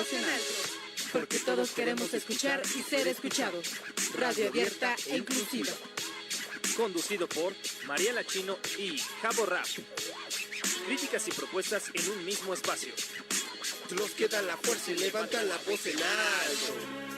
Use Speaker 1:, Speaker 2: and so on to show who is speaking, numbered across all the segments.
Speaker 1: Voz en Alto, porque todos queremos escuchar y ser escuchados. Radio abierta e inclusiva.
Speaker 2: Conducido por Mariela Chino y Jabo Rap. Críticas y propuestas en un mismo espacio.
Speaker 3: Los que dan la fuerza y levantan la voz en alto.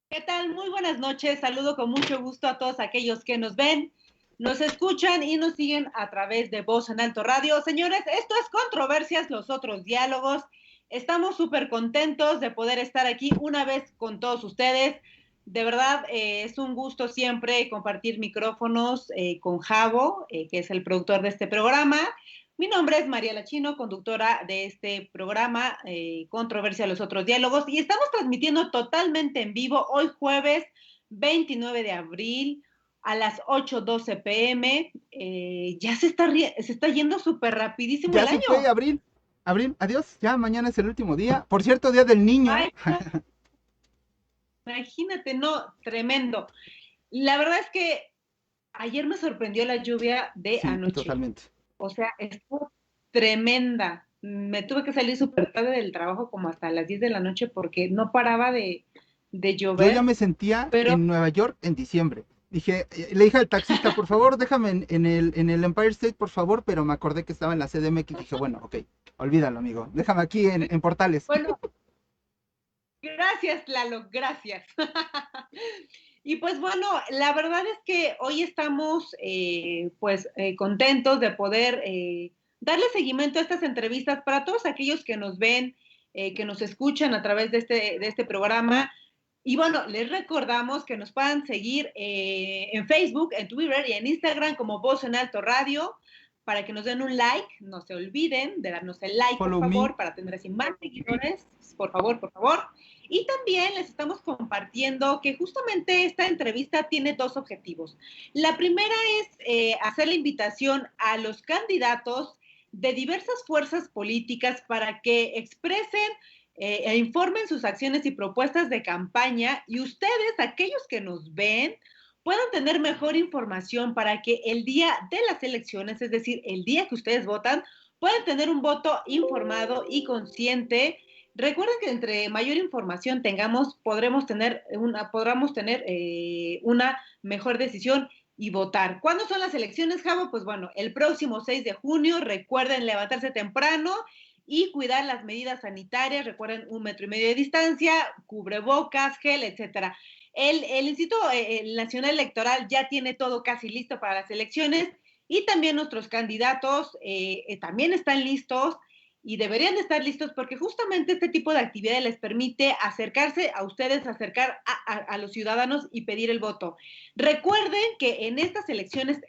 Speaker 4: ¿Qué tal? Muy buenas noches. Saludo con mucho gusto a todos aquellos que nos ven, nos escuchan y nos siguen a través de Voz en Alto Radio. Señores, esto es Controversias, los otros diálogos. Estamos súper contentos de poder estar aquí una vez con todos ustedes. De verdad, es un gusto siempre compartir micrófonos con Jabo, que es el productor de este programa. Mi nombre es Mariela Chino, conductora de este programa, Controversia, los otros diálogos, y estamos transmitiendo totalmente en vivo hoy jueves 29 de abril a las 8:12 p.m. Ya se está yendo súper rapidísimo
Speaker 5: ya
Speaker 4: el año.
Speaker 5: Ya se fue, abril, adiós, ya mañana es el último día. Por cierto, Día del Niño.
Speaker 4: Ay, imagínate, no, tremendo. La verdad es que ayer me sorprendió la lluvia de anoche.
Speaker 5: Totalmente.
Speaker 4: O sea, estuvo tremenda. Me tuve que salir súper tarde del trabajo como hasta las 10 de la noche porque no paraba de llover.
Speaker 5: Yo ya me sentía en Nueva York en diciembre. Le dije al taxista, por favor, déjame en el Empire State, por favor, pero me acordé que estaba en la CDMX y dije, bueno, ok, olvídalo, amigo. Déjame aquí en Portales.
Speaker 4: Bueno, gracias, Lalo, gracias. Y pues bueno, la verdad es que hoy estamos contentos de poder darle seguimiento a estas entrevistas para todos aquellos que nos ven, que nos escuchan a través de este programa. Y bueno, les recordamos que nos puedan seguir en Facebook, en Twitter y en Instagram como Voz en Alto Radio, para que nos den un like. No se olviden de darnos el like, por favor, para tener así más seguidores. Por favor, por favor. Y también les estamos compartiendo que justamente esta entrevista tiene dos objetivos. La primera es hacer la invitación a los candidatos de diversas fuerzas políticas para que expresen e informen sus acciones y propuestas de campaña, y ustedes, aquellos que nos ven, puedan tener mejor información para que el día de las elecciones, es decir, el día que ustedes votan, puedan tener un voto informado y consciente. Recuerden que entre mayor información tengamos, podremos tener una mejor decisión y votar. ¿Cuándo son las elecciones, Javo? Pues bueno, el próximo 6 de junio. Recuerden levantarse temprano y cuidar las medidas sanitarias. Recuerden 1,5 metros de distancia, cubrebocas, gel, etcétera. El Instituto Nacional Electoral ya tiene todo casi listo para las elecciones, y también nuestros candidatos también están listos y deberían de estar listos, porque justamente este tipo de actividades les permite acercarse a ustedes, acercar a los ciudadanos y pedir el voto. Recuerden que en estas elecciones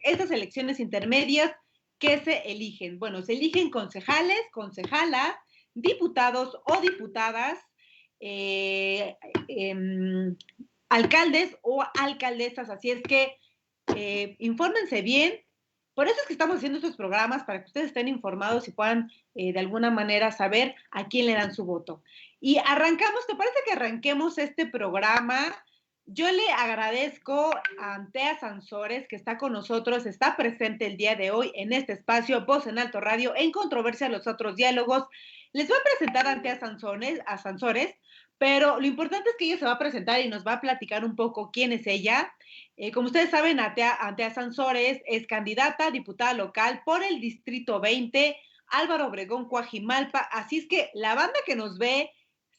Speaker 4: intermedias, ¿qué se eligen? Bueno, se eligen concejales, concejalas, diputados o diputadas, alcaldes o alcaldesas. Así es que infórmense bien. Por eso es que estamos haciendo estos programas, para que ustedes estén informados y puedan de alguna manera saber a quién le dan su voto. Y arrancamos. ¿Te parece que arranquemos este programa? Yo le agradezco a Antea Sansores, que está con nosotros, está presente el día de hoy en este espacio Voz en Alto Radio, en Controversia, los otros diálogos. Les voy a presentar a Antea Sansores, pero lo importante es que ella se va a presentar y nos va a platicar un poco quién es ella. Como ustedes saben, Antea Sansores es candidata a diputada local por el Distrito 20, Álvaro Obregón, Coajimalpa. Así es que la banda que nos ve,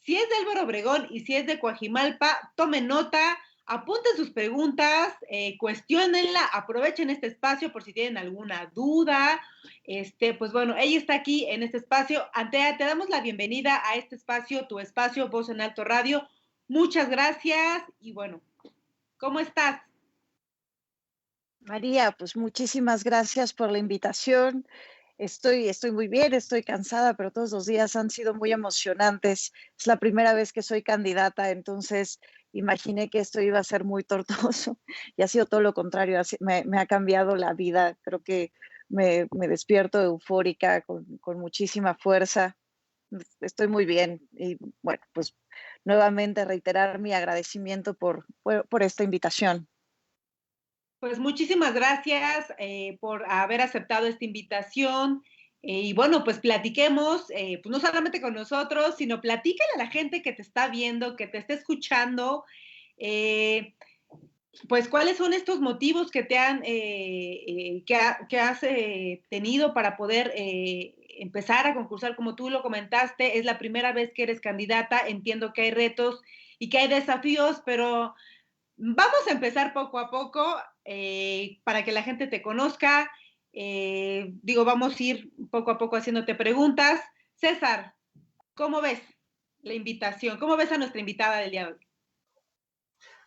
Speaker 4: si es de Álvaro Obregón y si es de Coajimalpa, tomen nota, apunten sus preguntas, cuestiónenla, aprovechen este espacio por si tienen alguna duda. Pues bueno, ella está aquí en este espacio. Antea, te damos la bienvenida a este espacio, tu espacio, Voz en Alto Radio. Muchas gracias y bueno, ¿cómo estás?
Speaker 6: María, pues muchísimas gracias por la invitación. Estoy muy bien, estoy cansada, pero todos los días han sido muy emocionantes. Es la primera vez que soy candidata, entonces imaginé que esto iba a ser muy tortuoso y ha sido todo lo contrario, me ha cambiado la vida. Creo que me despierto eufórica, con muchísima fuerza. Estoy muy bien y bueno, pues nuevamente reiterar mi agradecimiento por esta invitación.
Speaker 4: Pues muchísimas gracias por haber aceptado esta invitación. Y bueno, pues platiquemos, pues no solamente con nosotros, sino platícale a la gente que te está viendo, que te está escuchando, eh, pues cuáles son estos motivos que te han, que has tenido para poder empezar a concursar, como tú lo comentaste, es la primera vez que eres candidata, entiendo que hay retos y que hay desafíos, pero vamos a empezar poco a poco para que la gente te conozca. Digo, vamos a ir poco a poco haciéndote preguntas. César, ¿cómo ves la invitación? ¿Cómo ves a nuestra invitada del día de hoy?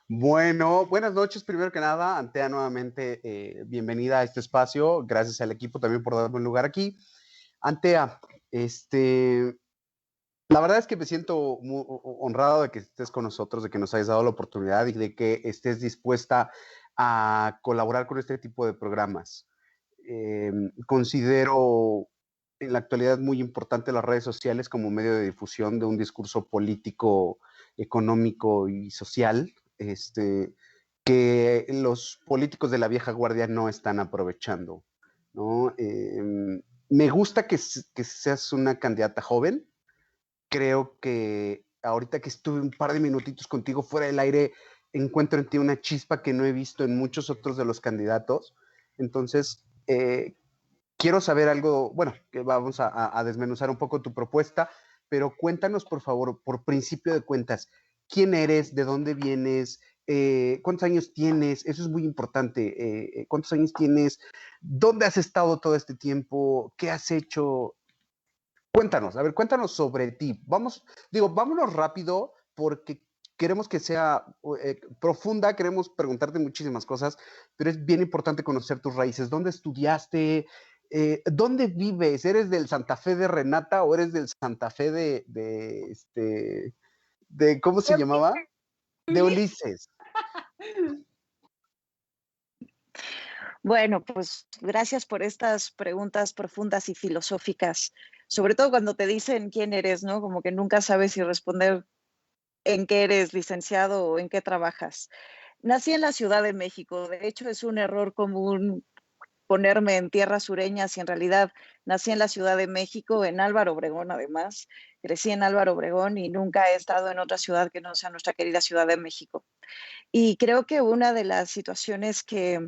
Speaker 7: Bueno, buenas noches, primero que nada, Antea, nuevamente bienvenida a este espacio, gracias al equipo también por darme un lugar aquí. Antea, la verdad es que me siento muy honrado de que estés con nosotros, de que nos hayas dado la oportunidad y de que estés dispuesta a colaborar con este tipo de programas. Considero en la actualidad muy importante las redes sociales como medio de difusión de un discurso político, económico y social, que los políticos de la vieja guardia no están aprovechando, ¿no? Me gusta que seas una candidata joven. Creo que ahorita que estuve un par de minutitos contigo fuera del aire, encuentro en ti una chispa que no he visto en muchos otros de los candidatos. Entonces, quiero saber algo, bueno, que vamos a desmenuzar un poco tu propuesta, pero cuéntanos, por favor, por principio de cuentas, quién eres, de dónde vienes, cuántos años tienes, eso es muy importante, cuántos años tienes, dónde has estado todo este tiempo, qué has hecho. Cuéntanos, a ver, cuéntanos sobre ti. Vámonos rápido porque queremos que sea profunda, queremos preguntarte muchísimas cosas, pero es bien importante conocer tus raíces. ¿Dónde estudiaste? ¿Dónde vives? ¿Eres del Santa Fe de Renata o eres del Santa Fe de ¿cómo se llamaba? De Ulises.
Speaker 6: Bueno, pues gracias por estas preguntas profundas y filosóficas, sobre todo cuando te dicen quién eres, ¿no? Como que nunca sabes si responder en qué eres licenciado o en qué trabajas. Nací en la Ciudad de México, de hecho es un error común ponerme en tierras sureñas y en realidad nací en la Ciudad de México, en Álvaro Obregón además, crecí en Álvaro Obregón y nunca he estado en otra ciudad que no sea nuestra querida Ciudad de México. Y creo que una de las situaciones que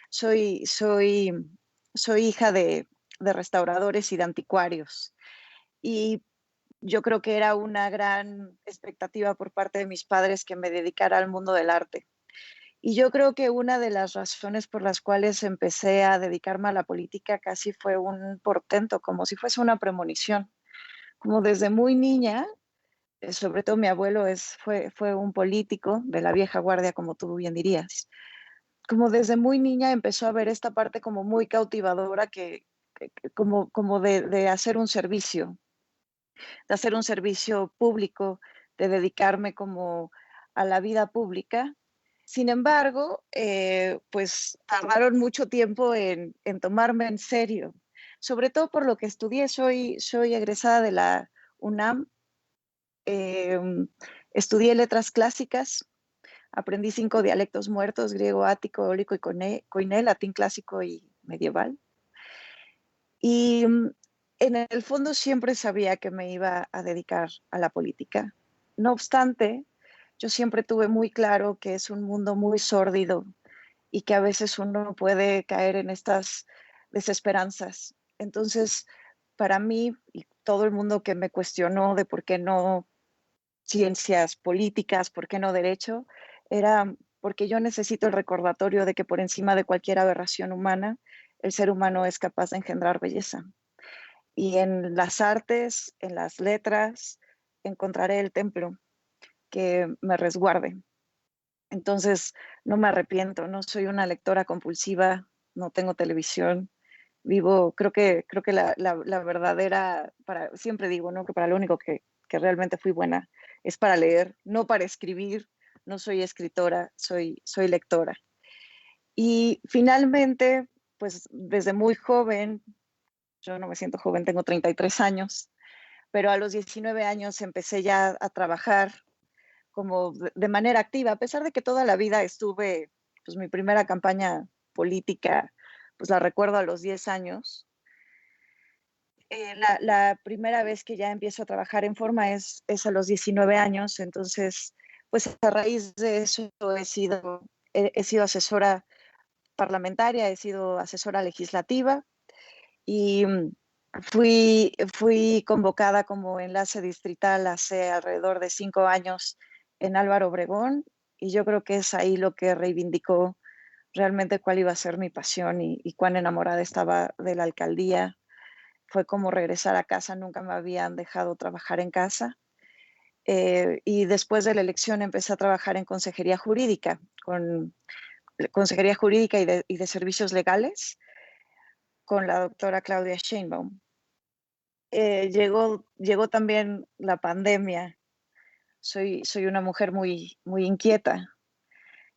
Speaker 6: soy, soy, soy hija de restauradores y de anticuarios. Y yo creo que era una gran expectativa por parte de mis padres que me dedicara al mundo del arte. Y yo creo que una de las razones por las cuales empecé a dedicarme a la política casi fue un portento, como si fuese una premonición. Como desde muy niña, sobre todo mi abuelo fue un político de la vieja guardia, como tú bien dirías. Como desde muy niña empezó a ver esta parte como muy cautivadora como de hacer un servicio público, de dedicarme como a la vida pública. Sin embargo, pues tardaron mucho tiempo en tomarme en serio, sobre todo por lo que estudié. Soy egresada de la UNAM, eh, estudié letras clásicas, aprendí 5 dialectos muertos: griego, ático, eólico y koiné, latín clásico y medieval. Y en el fondo siempre sabía que me iba a dedicar a la política. No obstante, yo siempre tuve muy claro que es un mundo muy sórdido y que a veces uno puede caer en estas desesperanzas. Entonces, para mí y todo el mundo que me cuestionó de por qué no ciencias políticas, por qué no derecho, era porque yo necesito el recordatorio de que por encima de cualquier aberración humana, el ser humano es capaz de engendrar belleza. Y en las artes, en las letras, encontraré el templo que me resguarde. Entonces, no me arrepiento, no soy una lectora compulsiva, no tengo televisión, vivo, creo que la verdadera, siempre digo, ¿no? Que para lo único que realmente fui buena es para leer, no para escribir, no soy escritora, soy lectora. Y finalmente, pues desde muy joven, yo no me siento joven, tengo 33 años, pero a los 19 años empecé ya a trabajar como de manera activa, a pesar de que toda la vida estuve, pues mi primera campaña política, pues la recuerdo a los 10 años. La primera vez que ya empiezo a trabajar en forma es a los 19 años, entonces, pues a raíz de eso he sido asesora parlamentaria, he sido asesora legislativa y fui convocada como enlace distrital hace alrededor de 5 años en Álvaro Obregón y yo creo que es ahí lo que reivindicó realmente cuál iba a ser mi pasión y cuán enamorada estaba de la alcaldía. Fue como regresar a casa, nunca me habían dejado trabajar en casa. Y después de la elección empecé a trabajar en consejería jurídica, y de servicios legales con la doctora Claudia Sheinbaum. Llegó también la pandemia. Soy una mujer muy, muy inquieta.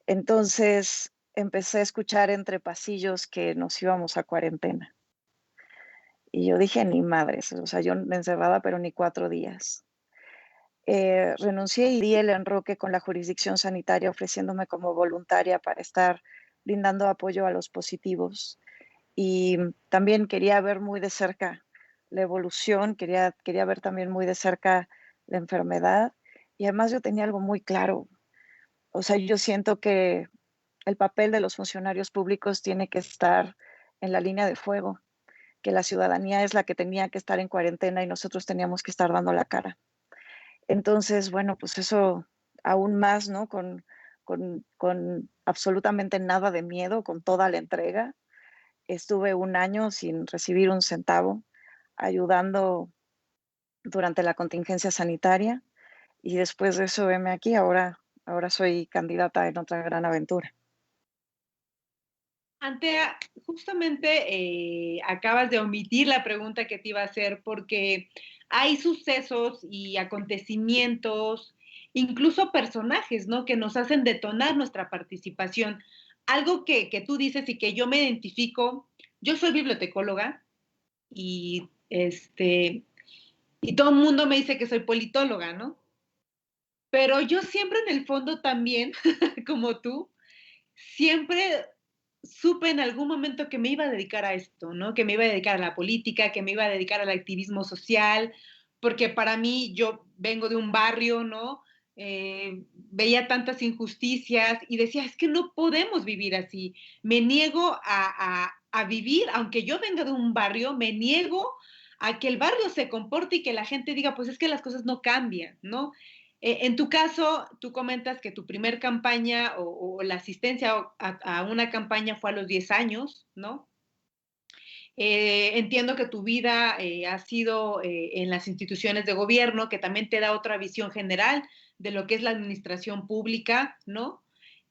Speaker 6: Entonces empecé a escuchar entre pasillos que nos íbamos a cuarentena. Y yo dije, ni madres, o sea, yo encerrada, pero ni 4 días. Renuncié y di el enroque con la jurisdicción sanitaria ofreciéndome como voluntaria para estar brindando apoyo a los positivos. Y también quería ver muy de cerca la evolución, quería ver también muy de cerca la enfermedad. Y además yo tenía algo muy claro. O sea, yo siento que el papel de los funcionarios públicos tiene que estar en la línea de fuego, que la ciudadanía es la que tenía que estar en cuarentena y nosotros teníamos que estar dando la cara. Entonces, bueno, pues eso aún más, ¿no? Con absolutamente nada de miedo, con toda la entrega. Estuve 1 año sin recibir un centavo, ayudando durante la contingencia sanitaria y después de eso, heme aquí, ahora soy candidata en otra gran aventura.
Speaker 4: Antea, justamente acabas de omitir la pregunta que te iba a hacer porque hay sucesos y acontecimientos, incluso personajes, ¿no? Que nos hacen detonar nuestra participación. Algo que tú dices y que yo me identifico, yo soy bibliotecóloga y, y todo el mundo me dice que soy politóloga, ¿no? Pero yo siempre en el fondo también, como tú, siempre supe en algún momento que me iba a dedicar a esto, ¿no? Que me iba a dedicar a la política, que me iba a dedicar al activismo social, porque para mí yo vengo de un barrio, ¿no? Veía tantas injusticias y decía, es que no podemos vivir así. Me niego a vivir, aunque yo venga de un barrio, me niego a que el barrio se comporte y que la gente diga, pues es que las cosas no cambian, ¿no? En tu caso, tú comentas que tu primer campaña o la asistencia a una campaña fue a los 10 años, ¿no? Entiendo que tu vida ha sido en las instituciones de gobierno, que también te da otra visión general de lo que es la administración pública, ¿no?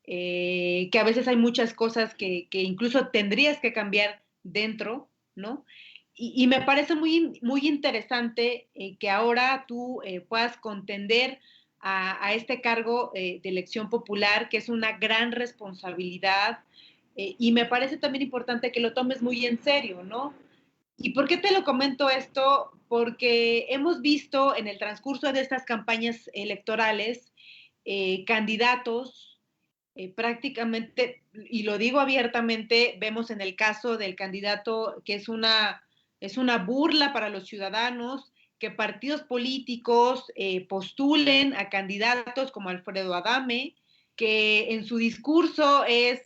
Speaker 4: Que a veces hay muchas cosas que incluso tendrías que cambiar dentro, ¿no? Y me parece muy, muy interesante que ahora tú puedas contender a este cargo de elección popular, que es una gran responsabilidad, y me parece también importante que lo tomes muy en serio, ¿no? ¿Y por qué te lo comento esto? Porque hemos visto en el transcurso de estas campañas electorales candidatos prácticamente, y lo digo abiertamente, vemos en el caso del candidato que es una burla para los ciudadanos, que partidos políticos postulen a candidatos como Alfredo Adame, que en su discurso es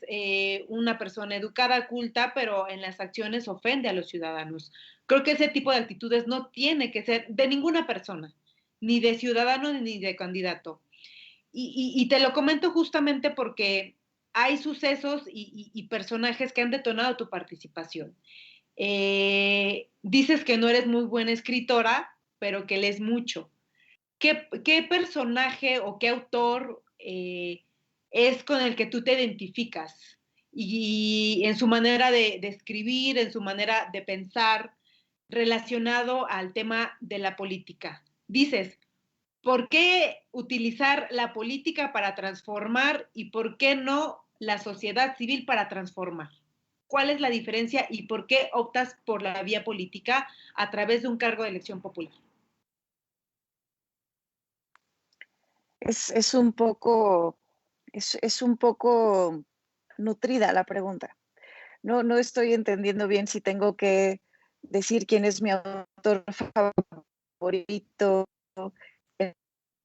Speaker 4: una persona educada, culta, pero en las acciones ofende a los ciudadanos. Creo que ese tipo de actitudes no tiene que ser de ninguna persona, ni de ciudadano ni de candidato. Y te lo comento justamente porque hay sucesos y personajes que han detonado tu participación. Dices que no eres muy buena escritora, pero que lees mucho. ¿Qué personaje o qué autor es con el que tú te identificas y en su manera de escribir, en su manera de pensar relacionado al tema de la política. Dices, ¿por qué utilizar la política para transformar y por qué no la sociedad civil para transformar? ¿Cuál es la diferencia y por qué optas por la vía política a través de un cargo de elección popular?
Speaker 6: Es un poco, es un poco nutrida la pregunta. No estoy entendiendo bien si tengo que decir quién es mi autor favorito,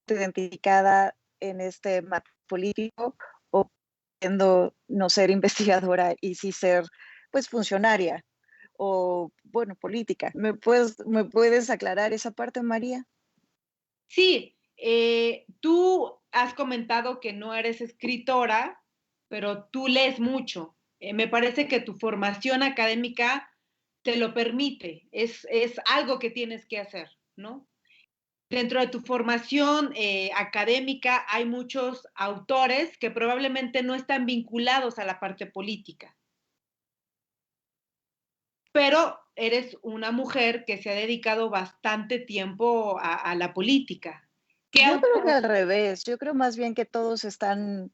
Speaker 6: identificada en este mapa político, o queriendo no ser investigadora y sí ser pues funcionaria o bueno, política. ¿Me puedes aclarar esa parte, María?
Speaker 4: Sí, tú has comentado que no eres escritora, pero tú lees mucho. Me parece que tu formación académica te lo permite, es algo que tienes que hacer, ¿no? Dentro de tu formación académica hay muchos autores que probablemente no están vinculados a la parte política, pero eres una mujer que se ha dedicado bastante tiempo a la política.
Speaker 6: Yo creo que al revés, yo creo más bien que todos están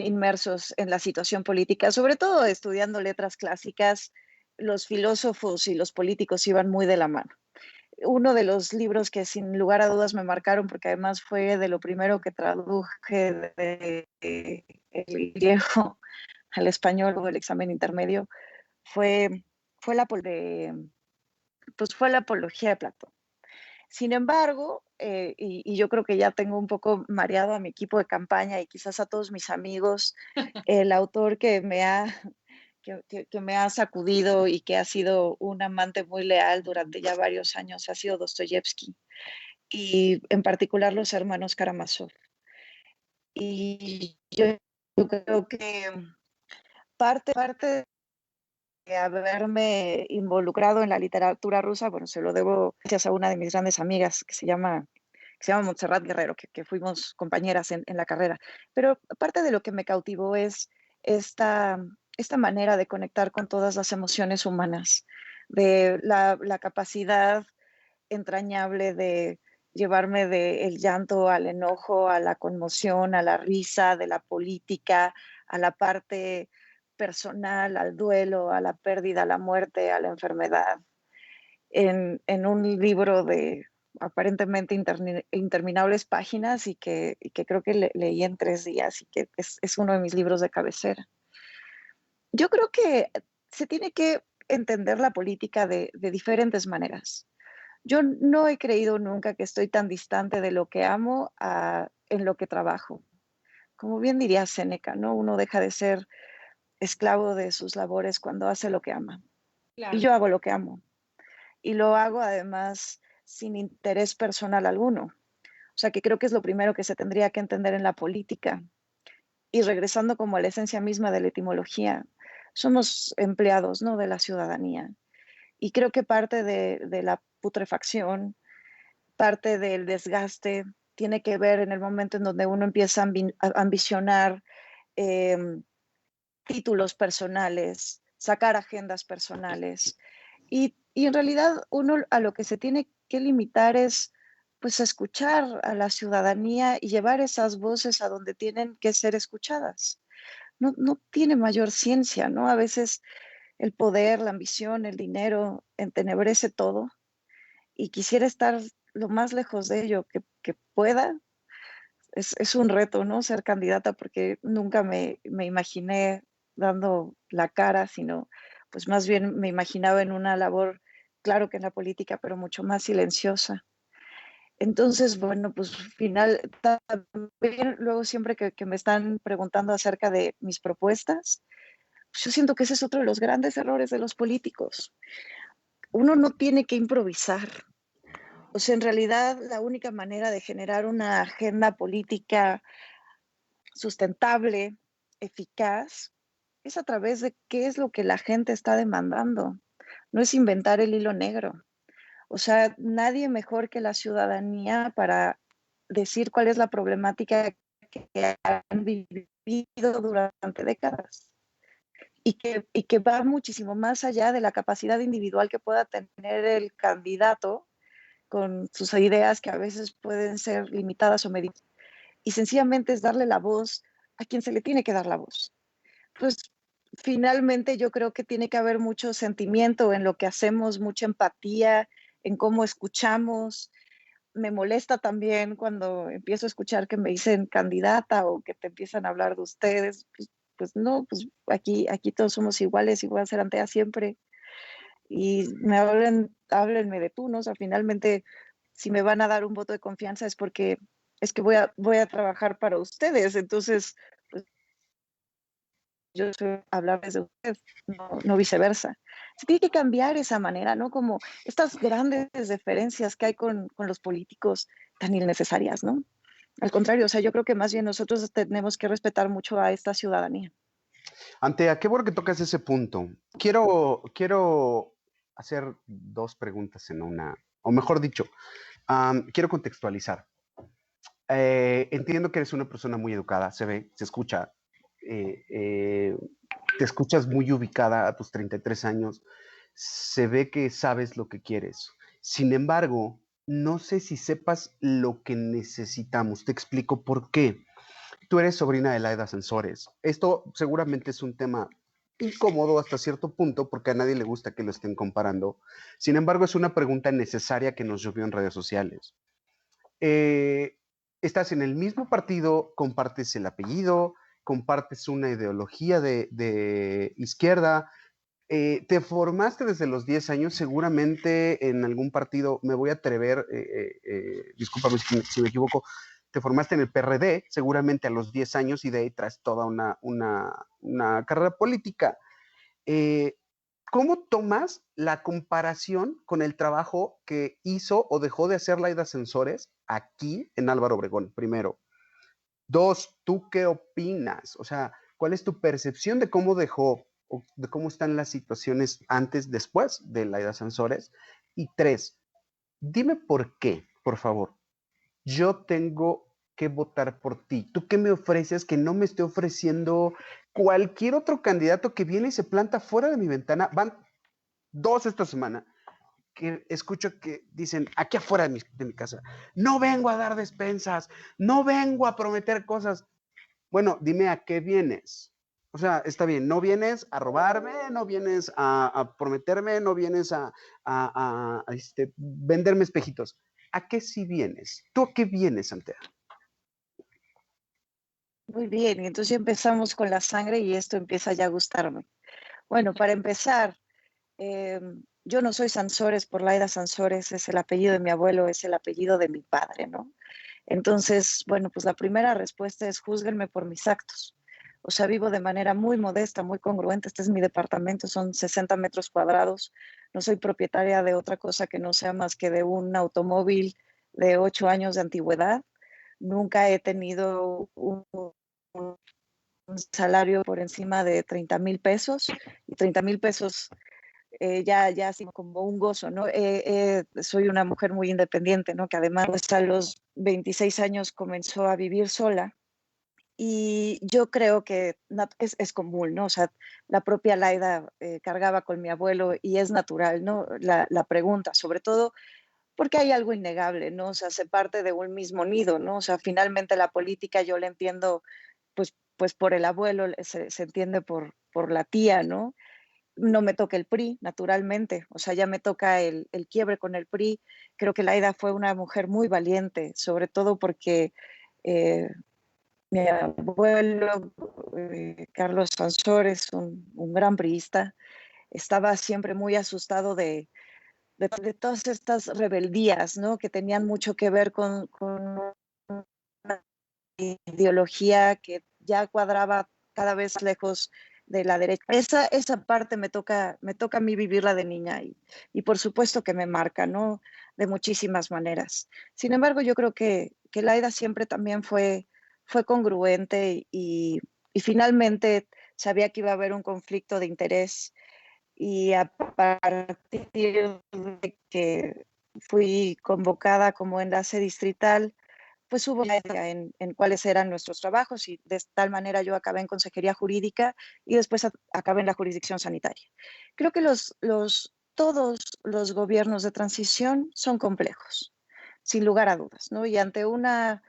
Speaker 6: inmersos en la situación política, sobre todo estudiando letras clásicas, los filósofos y los políticos iban muy de la mano. Uno de los libros que sin lugar a dudas me marcaron, porque además fue de lo primero que traduje el griego al español o el examen intermedio, fue, fue, la, fue la apología de Platón. Sin embargo, y yo creo que ya tengo un poco mareado a mi equipo de campaña y quizás a todos mis amigos, el autor que me ha sacudido y que ha sido un amante muy leal durante ya varios años ha sido Dostoyevsky, y en particular los hermanos Karamazov. Y yo creo que parte de haberme involucrado en la literatura rusa, bueno, se lo debo gracias a una de mis grandes amigas que se llama Montserrat Guerrero, que fuimos compañeras en la carrera. Pero parte de lo que me cautivó es esta, esta manera de conectar con todas las emociones humanas, de la capacidad entrañable de llevarme del llanto al enojo, a la conmoción, a la risa, de la política, a la parte personal, al duelo, a la pérdida, a la muerte, a la enfermedad, en un libro de aparentemente interminables páginas y que creo que leí en 3 días y que es uno de mis libros de cabecera. Yo creo que se tiene que entender la política de diferentes maneras. Yo no he creído nunca que estoy tan distante de lo que amo en lo que trabajo. Como bien diría Séneca, ¿no? Uno deja de ser esclavo de sus labores cuando hace lo que ama.
Speaker 4: Claro.
Speaker 6: Y yo hago lo que amo. Y lo hago además sin interés personal alguno. O sea que creo que es lo primero que se tendría que entender en la política. Y regresando como a la esencia misma de la etimología, somos empleados, ¿no?, de la ciudadanía. Y creo que parte de la putrefacción, parte del desgaste, tiene que ver en el momento en donde uno empieza a ambicionar títulos personales, sacar agendas personales. Y en realidad uno a lo que se tiene que limitar es pues escuchar a la ciudadanía y llevar esas voces a donde tienen que ser escuchadas. No tiene mayor ciencia, ¿no? A veces el poder, la ambición, el dinero entenebrece todo y quisiera estar lo más lejos de ello que pueda. Es un reto, ¿no? Ser candidata porque nunca me imaginé dando la cara, sino pues más bien me imaginaba en una labor, claro que en la política, pero mucho más silenciosa. Entonces, bueno, pues final, también luego siempre que me están preguntando acerca de mis propuestas, pues yo siento que ese es otro de los grandes errores de los políticos. Uno no tiene que improvisar. O sea, en realidad la única manera de generar una agenda política sustentable, eficaz, es a través de qué es lo que la gente está demandando. No es inventar el hilo negro. O sea, nadie mejor que la ciudadanía para decir cuál es la problemática que han vivido durante décadas y que va muchísimo más allá de la capacidad individual que pueda tener el candidato con sus ideas que a veces pueden ser limitadas o medidas. Y sencillamente es darle la voz a quien se le tiene que dar la voz. Pues finalmente yo creo que tiene que haber mucho sentimiento en lo que hacemos, mucha empatía en cómo escuchamos. Me molesta también cuando empiezo a escuchar que me dicen candidata o que te empiezan a hablar de ustedes. Pues no, pues aquí todos somos iguales y voy a ser Antea siempre. Y háblenme de tú, ¿no? O sea, finalmente, si me van a dar un voto de confianza es porque es que voy a trabajar para ustedes. Entonces, pues, yo soy hablarles de ustedes, no viceversa. Se tiene que cambiar esa manera, ¿no? Como estas grandes diferencias que hay con los políticos tan innecesarias, ¿no? Al contrario, o sea, yo creo que más bien nosotros tenemos que respetar mucho a esta ciudadanía.
Speaker 7: Antea, qué bueno que tocas ese punto. Quiero hacer dos preguntas en una, o mejor dicho, quiero contextualizar. Entiendo que eres una persona muy educada, se ve, se escucha. Te escuchas muy ubicada a tus 33 años. Se ve que sabes lo que quieres. Sin embargo, no sé si sepas lo que necesitamos. Te explico por qué. Tú eres sobrina de Laida Sansores. Esto seguramente es un tema incómodo hasta cierto punto porque a nadie le gusta que lo estén comparando. Sin embargo, es una pregunta necesaria que nos llovió en redes sociales. Estás en el mismo partido, compartes el apellido, compartes una ideología de izquierda, te formaste desde los 10 años, seguramente en algún partido, me voy a atrever, discúlpame si me equivoco, te formaste en el PRD, seguramente a los 10 años y de ahí traes toda una carrera política. ¿Cómo tomas la comparación con el trabajo que hizo o dejó de hacer Laida Sansores aquí en Álvaro Obregón, primero? Dos, ¿tú qué opinas? O sea, ¿cuál es tu percepción de cómo dejó o de cómo están las situaciones antes, después de Laida Sansores? Y tres, dime por qué, por favor. Yo tengo que votar por ti. ¿Tú qué me ofreces que no me esté ofreciendo cualquier otro candidato que viene y se planta fuera de mi ventana? Van dos esta semana que escucho que dicen aquí afuera de mi casa, no vengo a dar despensas, no vengo a prometer cosas. Bueno, dime a qué vienes. O sea, está bien, no vienes a robarme, no vienes a prometerme, no vienes a venderme espejitos. ¿A qué sí vienes? ¿Tú a qué vienes, Antea?
Speaker 6: Muy bien, y entonces ya empezamos con la sangre y esto empieza ya a gustarme. Bueno, para empezar, yo no soy Sansores por Laida Sansores, es el apellido de mi abuelo, es el apellido de mi padre, ¿no? Entonces, bueno, pues la primera respuesta es júzguenme por mis actos. O sea, vivo de manera muy modesta, muy congruente. Este es mi departamento, son 60 metros cuadrados. No soy propietaria de otra cosa que no sea más que de un automóvil de 8 años de antigüedad. Nunca he tenido un salario por encima de 30,000 pesos y 30,000 pesos ya así como un gozo, ¿no? Soy una mujer muy independiente, ¿no? Que además pues, a los 26 años comenzó a vivir sola y yo creo que es común, ¿no? O sea, la propia Laida cargaba con mi abuelo y es natural, ¿no? La pregunta, sobre todo porque hay algo innegable, ¿no? O sea, se parte de un mismo nido, ¿no? O sea, finalmente la política yo la entiendo, pues por el abuelo, se entiende por la tía, ¿no? No me toca el PRI, naturalmente, o sea, ya me toca el quiebre con el PRI. Creo que Laida fue una mujer muy valiente, sobre todo porque mi abuelo, Carlos Sansores, un gran priista, estaba siempre muy asustado de todas estas rebeldías, ¿no? Que tenían mucho que ver con una ideología que ya cuadraba cada vez lejos de la derecha. Esa parte me toca a mí vivirla de niña y por supuesto que me marca, ¿no? De muchísimas maneras. Sin embargo, yo creo que Laida siempre también fue congruente y finalmente sabía que iba a haber un conflicto de interés y a partir de que fui convocada como enlace distrital, pues hubo una idea en cuáles eran nuestros trabajos y de tal manera yo acabé en consejería jurídica y después acabé en la jurisdicción sanitaria. Creo que todos los gobiernos de transición son complejos, sin lugar a dudas, ¿no? Y ante una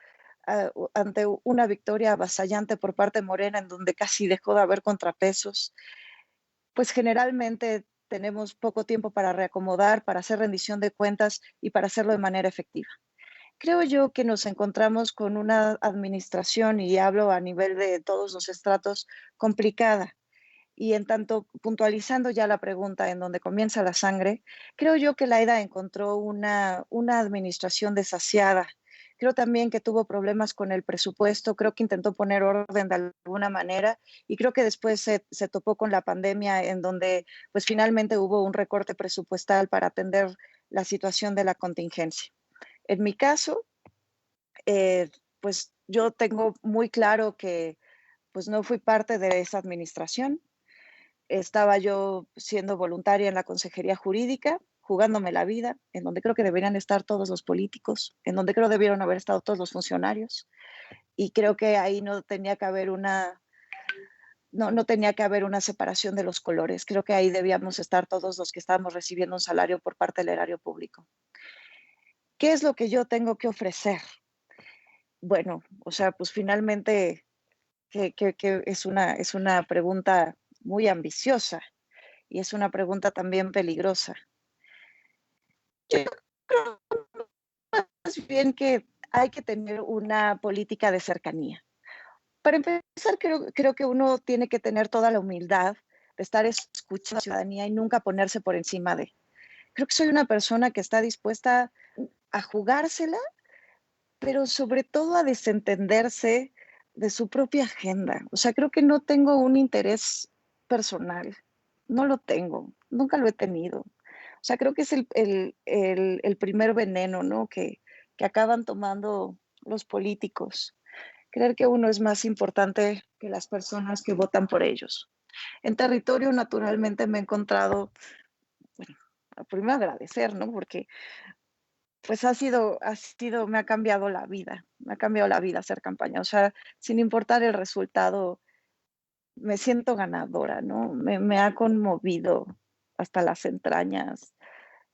Speaker 6: victoria avasallante por parte de Morena, en donde casi dejó de haber contrapesos, pues generalmente tenemos poco tiempo para reacomodar, para hacer rendición de cuentas y para hacerlo de manera efectiva. Creo yo que nos encontramos con una administración, y hablo a nivel de todos los estratos, complicada. Y en tanto, puntualizando ya la pregunta en donde comienza la sangre, creo yo que Laida encontró una administración desasiada. Creo también que tuvo problemas con el presupuesto, creo que intentó poner orden de alguna manera y creo que después se topó con la pandemia en donde pues finalmente hubo un recorte presupuestal para atender la situación de la contingencia. En mi caso, pues yo tengo muy claro que pues no fui parte de esa administración. Estaba yo siendo voluntaria en la consejería jurídica, jugándome la vida, en donde creo que deberían estar todos los políticos, en donde creo debieron haber estado todos los funcionarios. Y creo que ahí no tenía que haber no tenía que haber una separación de los colores. Creo que ahí debíamos estar todos los que estábamos recibiendo un salario por parte del erario público. ¿Qué es lo que yo tengo que ofrecer? Bueno, o sea, pues finalmente que es una pregunta muy ambiciosa y es una pregunta también peligrosa. Yo creo más bien que hay que tener una política de cercanía. Para empezar, creo que uno tiene que tener toda la humildad de estar escuchando a la ciudadanía y nunca ponerse por encima de. Creo que soy una persona que está dispuesta a jugársela, pero sobre todo a desentenderse de su propia agenda. O sea, creo que no tengo un interés personal, no lo tengo, nunca lo he tenido. O sea, creo que es el primer veneno, ¿no? Que acaban tomando los políticos. Creer que uno es más importante que las personas que votan por ellos. En territorio, naturalmente, me he encontrado, bueno, primero agradecer, ¿no? Porque pues me ha cambiado la vida, hacer campaña. O sea, sin importar el resultado, me siento ganadora, ¿no? Me ha conmovido hasta las entrañas,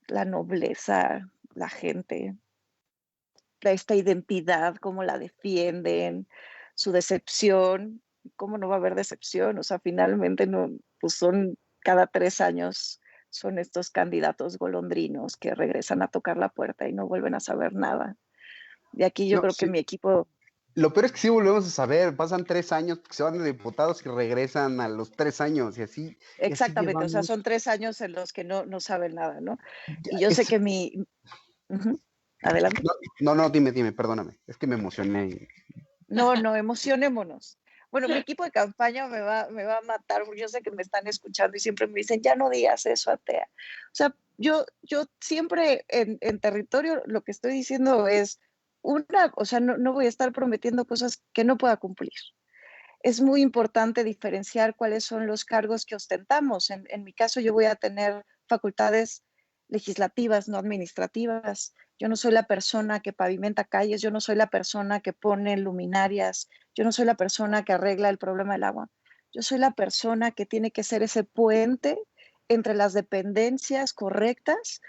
Speaker 6: la nobleza, la gente, esta identidad, cómo la defienden, su decepción, cómo no va a haber decepción, o sea, finalmente no, pues son cada 3 años son estos candidatos golondrinos que regresan a tocar la puerta y no vuelven a saber nada. De aquí yo creo que mi equipo...
Speaker 7: Lo peor es que sí volvemos a saber, pasan 3 años, porque se van de diputados y regresan a los 3 años y así.
Speaker 6: Exactamente, o sea, son 3 años en los que no saben nada, ¿no? Y yo sé que Adelante.
Speaker 7: No, dime, perdóname, es que me emocioné.
Speaker 6: No, emocionémonos. Bueno, mi equipo de campaña me va a matar, porque yo sé que me están escuchando y siempre me dicen, ya no digas eso, atea. O sea, yo siempre en territorio lo que estoy diciendo es o sea, no voy a estar prometiendo cosas que no pueda cumplir. Es muy importante diferenciar cuáles son los cargos que ostentamos. En mi caso, yo voy a tener facultades legislativas, no administrativas. Yo no soy la persona que pavimenta calles, yo no soy la persona que pone luminarias, yo no soy la persona que arregla el problema del agua. Yo soy la persona que tiene que ser ese puente entre las dependencias correctas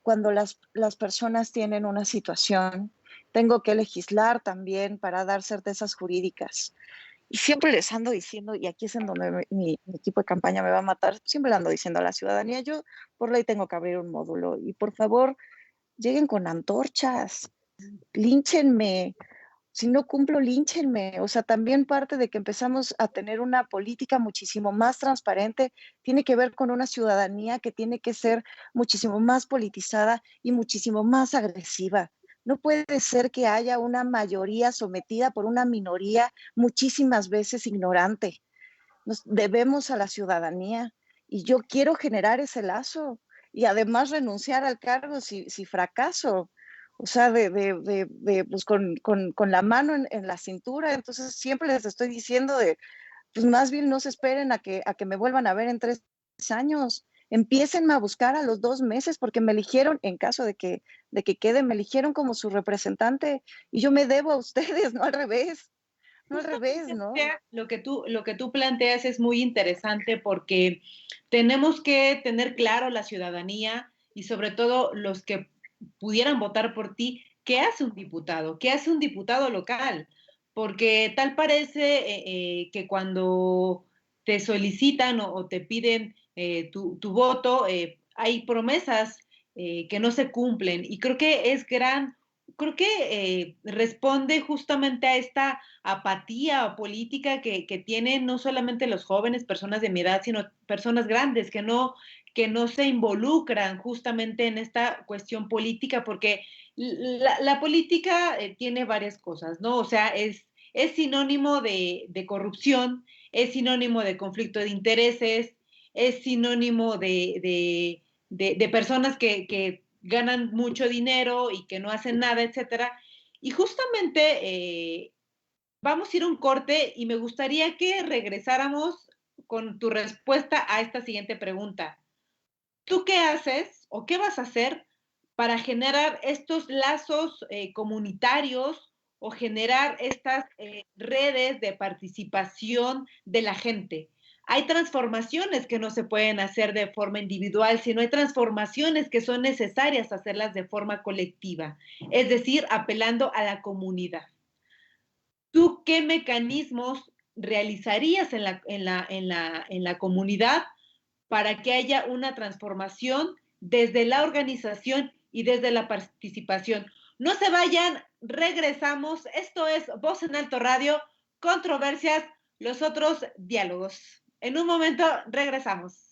Speaker 6: cuando las personas tienen una situación. Tengo que legislar también para dar certezas jurídicas. Y siempre les ando diciendo, y aquí es en donde mi equipo de campaña me va a matar, siempre le ando diciendo a la ciudadanía, yo por ley tengo que abrir un módulo y por favor lleguen con antorchas, línchenme, si no cumplo, línchenme. O sea, también parte de que empezamos a tener una política muchísimo más transparente tiene que ver con una ciudadanía que tiene que ser muchísimo más politizada y muchísimo más agresiva. No puede ser que haya una mayoría sometida por una minoría muchísimas veces ignorante. Nos debemos a la ciudadanía y yo quiero generar ese lazo y además renunciar al cargo si fracaso. O sea, pues con la mano en la cintura. Entonces siempre les estoy diciendo pues más bien no se esperen a que me vuelvan a ver en 3 años. empiecen a buscar a los 2 meses porque me eligieron, en caso de que quede, me eligieron como su representante y yo me debo a ustedes, no al revés. No al revés, ¿no?
Speaker 4: Lo que tú planteas es muy interesante porque tenemos que tener claro la ciudadanía y sobre todo los que pudieran votar por ti, ¿qué hace un diputado? ¿Qué hace un diputado local? Porque tal parece que cuando te solicitan o te piden tu voto, hay promesas que no se cumplen y creo que responde justamente a esta apatía política que tienen no solamente los jóvenes, personas de mi edad, sino personas grandes que no se involucran justamente en esta cuestión política, porque la política tiene varias cosas, ¿no? O sea, es sinónimo de corrupción, es sinónimo de conflicto de intereses, es sinónimo de personas que ganan mucho dinero y que no hacen nada, etcétera. Y justamente vamos a ir a un corte y me gustaría que regresáramos con tu respuesta a esta siguiente pregunta. ¿Tú qué haces o qué vas a hacer para generar estos lazos comunitarios o generar estas redes de participación de la gente? Hay transformaciones que no se pueden hacer de forma individual, sino hay transformaciones que son necesarias hacerlas de forma colectiva, es decir, apelando a la comunidad. ¿Tú qué mecanismos realizarías en la comunidad para que haya una transformación desde la organización y desde la participación? No se vayan, regresamos. Esto es Voz en Alto Radio, controversias, los otros diálogos. En un momento regresamos.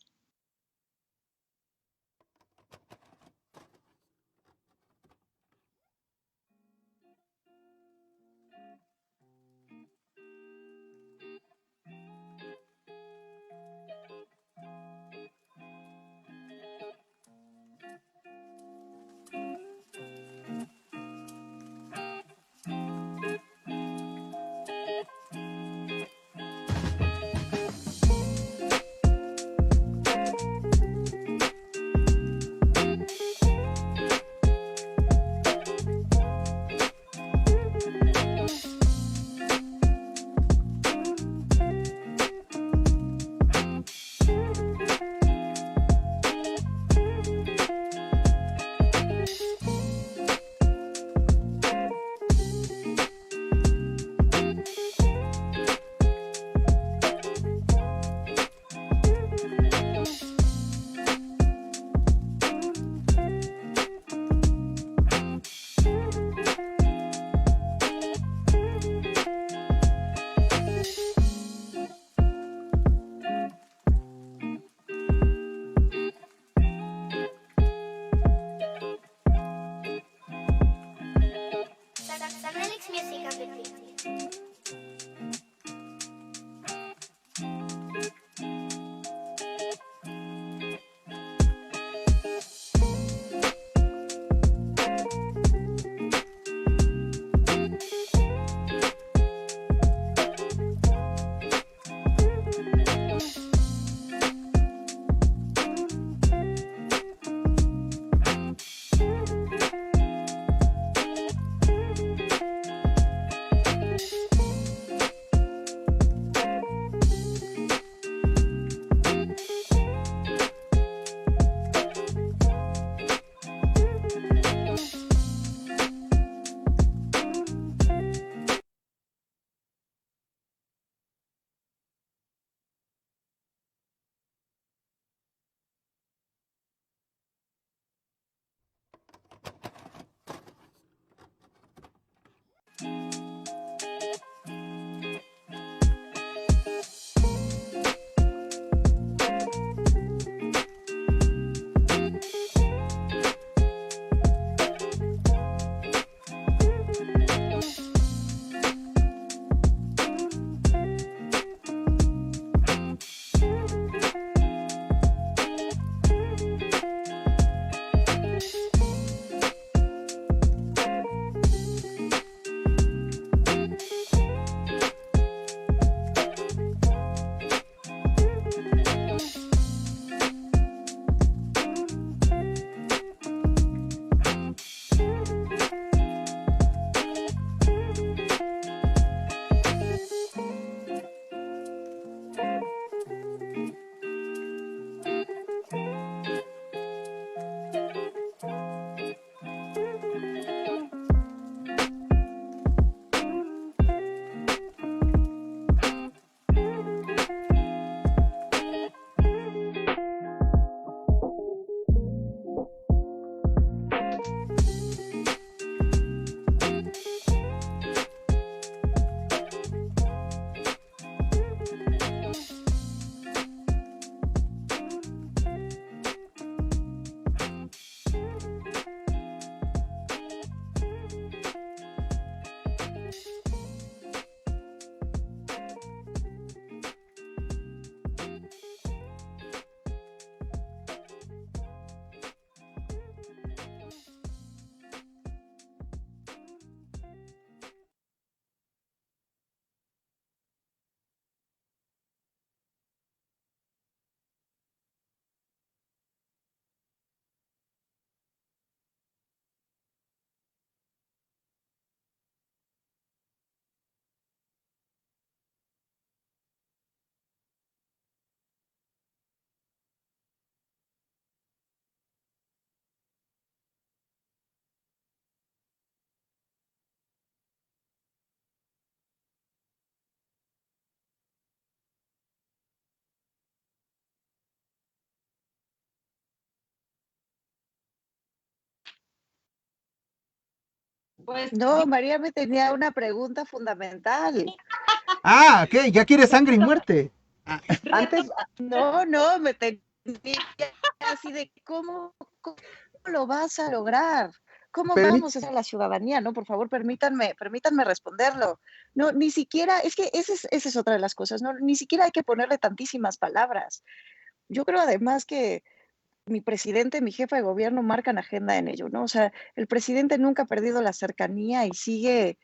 Speaker 4: Pues
Speaker 6: No, María me tenía una pregunta fundamental.
Speaker 5: Ah, ok, ya quiere sangre y muerte. Ah,
Speaker 6: Antes, no, me tenía así de cómo lo vas a lograr. ¿Cómo
Speaker 7: Permí-
Speaker 6: vamos a hacer la ciudadanía? No, por favor, permítanme responderlo. No, ni siquiera, es que esa es otra de las cosas, no, ni siquiera hay que ponerle tantísimas palabras. Yo creo además que mi presidente, mi jefa de gobierno marcan agenda en ello, ¿no? O sea, el presidente nunca ha perdido la cercanía y sigue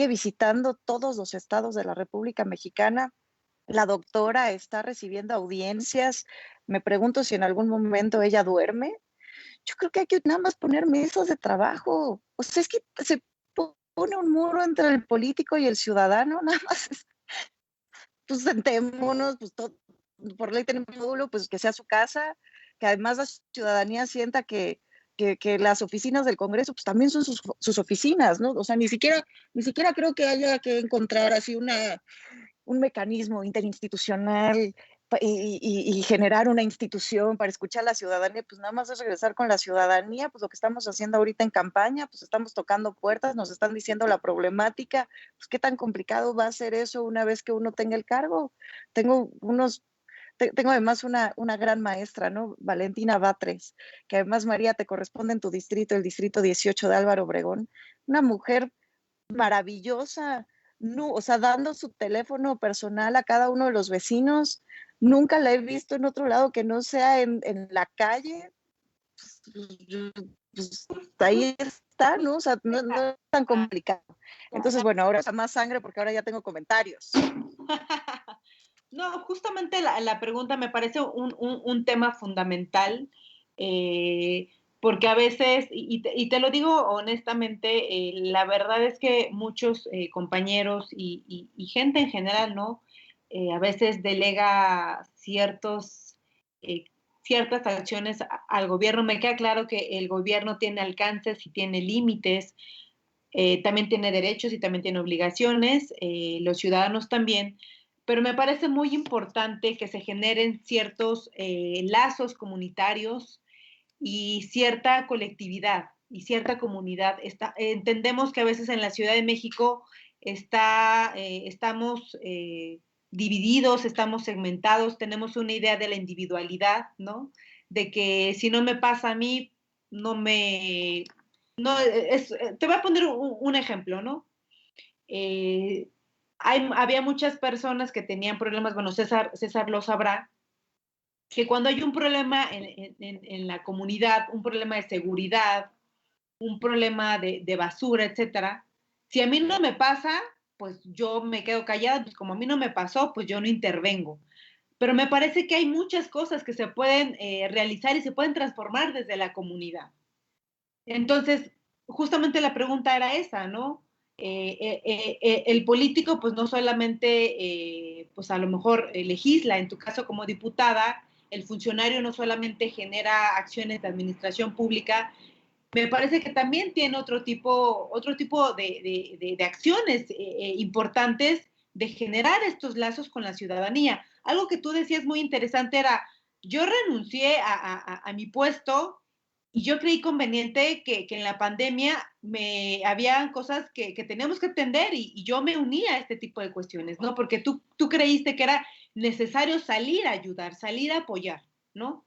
Speaker 6: visitando todos los estados de la República Mexicana. La doctora está recibiendo audiencias. Me pregunto si en algún momento ella duerme. Yo creo que hay que nada más poner mesas de trabajo. O sea, es que se pone un muro entre el político y el ciudadano, nada más. Pues sentémonos, pues todo, por ley tenemos un módulo, pues que sea su casa, que además la ciudadanía sienta que las oficinas del Congreso pues también son sus oficinas, ¿no? O sea, ni siquiera creo que haya que encontrar así un mecanismo interinstitucional y generar una institución para escuchar a la ciudadanía, pues nada más es regresar con la ciudadanía, pues lo que estamos haciendo ahorita en campaña, pues estamos tocando puertas, nos están diciendo la problemática, pues qué tan complicado va a ser eso una vez que uno tenga el cargo. Tengo además una gran maestra, ¿no? Valentina Batres, que además, María, te corresponde en tu distrito, el distrito 18 de Álvaro Obregón, una mujer maravillosa, no, o sea, dando su teléfono personal a cada uno de los vecinos. Nunca la he visto en otro lado que no sea en la calle. Pues, ahí está, ¿no? O sea, no es tan complicado. Entonces, bueno, ahora está más sangre porque ahora ya tengo comentarios.
Speaker 4: no, justamente la pregunta me parece un tema fundamental, porque a veces, y te lo digo honestamente, la verdad es que muchos compañeros y gente en general, ¿no? A veces delega eh, ciertas acciones al gobierno. Me queda claro que el gobierno tiene alcances y tiene límites, también tiene derechos y también tiene obligaciones, los ciudadanos también, pero me parece muy importante que se generen ciertos lazos comunitarios y cierta colectividad y cierta comunidad. Entendemos que a veces en la Ciudad de México estamos divididos, estamos segmentados, tenemos una idea de la individualidad, ¿no? De que si no me pasa a mí, no me... No, te voy a poner un ejemplo, ¿no? Eh, había muchas personas que tenían problemas, bueno, César lo sabrá, que cuando hay un problema en la comunidad, un problema de seguridad, un problema de basura, etcétera, si a mí no me pasa, pues yo me quedo callada, pues como a mí no me pasó, pues yo no intervengo. Pero me parece que hay muchas cosas que se pueden realizar y se pueden transformar desde la comunidad. Entonces, justamente la pregunta era esa, ¿no? El político, pues no solamente, pues a lo mejor legisla, en tu caso como diputada, el funcionario no solamente genera acciones de administración pública, me parece que también tiene otro tipo de acciones importantes de generar estos lazos con la ciudadanía. Algo que tú decías muy interesante era, yo renuncié a mi puesto y yo creí conveniente que en la pandemia habían cosas que teníamos que atender y yo me uní a este tipo de cuestiones, ¿no? Porque tú creíste que era necesario salir a ayudar, salir a apoyar, ¿no?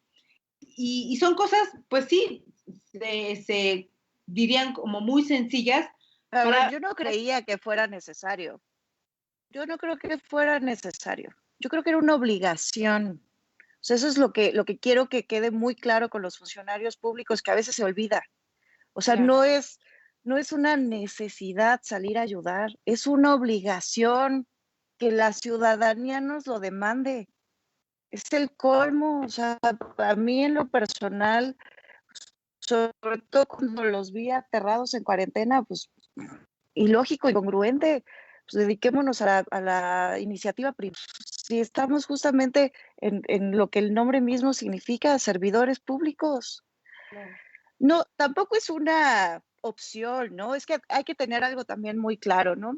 Speaker 4: Y son cosas, pues sí, se dirían como muy sencillas.
Speaker 6: A ver,
Speaker 4: Para,
Speaker 6: yo no creía que fuera necesario. Yo no creo que fuera necesario. Yo creo que era una obligación. O sea, eso es lo que quiero que quede muy claro con los funcionarios públicos, que a veces se olvida. O sea,
Speaker 4: claro,
Speaker 6: no es una necesidad salir a ayudar, es una obligación que la ciudadanía nos lo demande. Es el colmo. O sea, a mí en lo personal, sobre todo cuando los vi aterrados en cuarentena, pues ilógico y congruente, pues dediquémonos a la iniciativa privada. Si estamos justamente en lo que el nombre mismo significa, servidores públicos.
Speaker 4: claro.
Speaker 6: No, tampoco es una opción, ¿no? Es que hay que tener algo también muy claro, ¿no?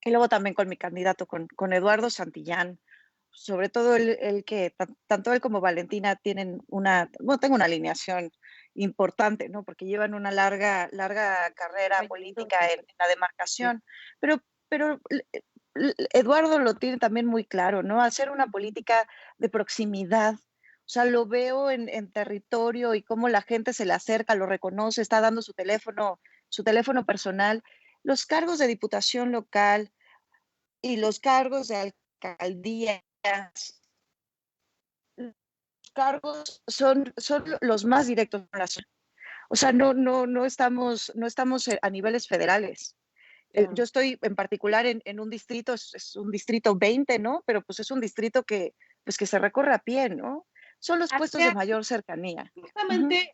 Speaker 6: Y luego también con mi candidato, con Eduardo Santillán, sobre todo el que tanto él como Valentina tienen bueno, tengo una alineación importante, ¿no? Porque llevan una larga carrera política en la demarcación. Pero Eduardo lo tiene también muy claro, ¿no? Hacer una política de proximidad. O sea, lo veo en territorio y cómo la gente se le acerca, lo reconoce, está dando su teléfono personal. Los cargos de diputación local y los cargos de alcaldías, los cargos son los más directos con la ciudad. O sea, no estamos a niveles federales. Yo estoy en particular en un distrito, es un distrito 20, ¿no? Pero pues es un distrito que se recorre a pie, ¿no? Son los puestos de mayor cercanía.
Speaker 4: Justamente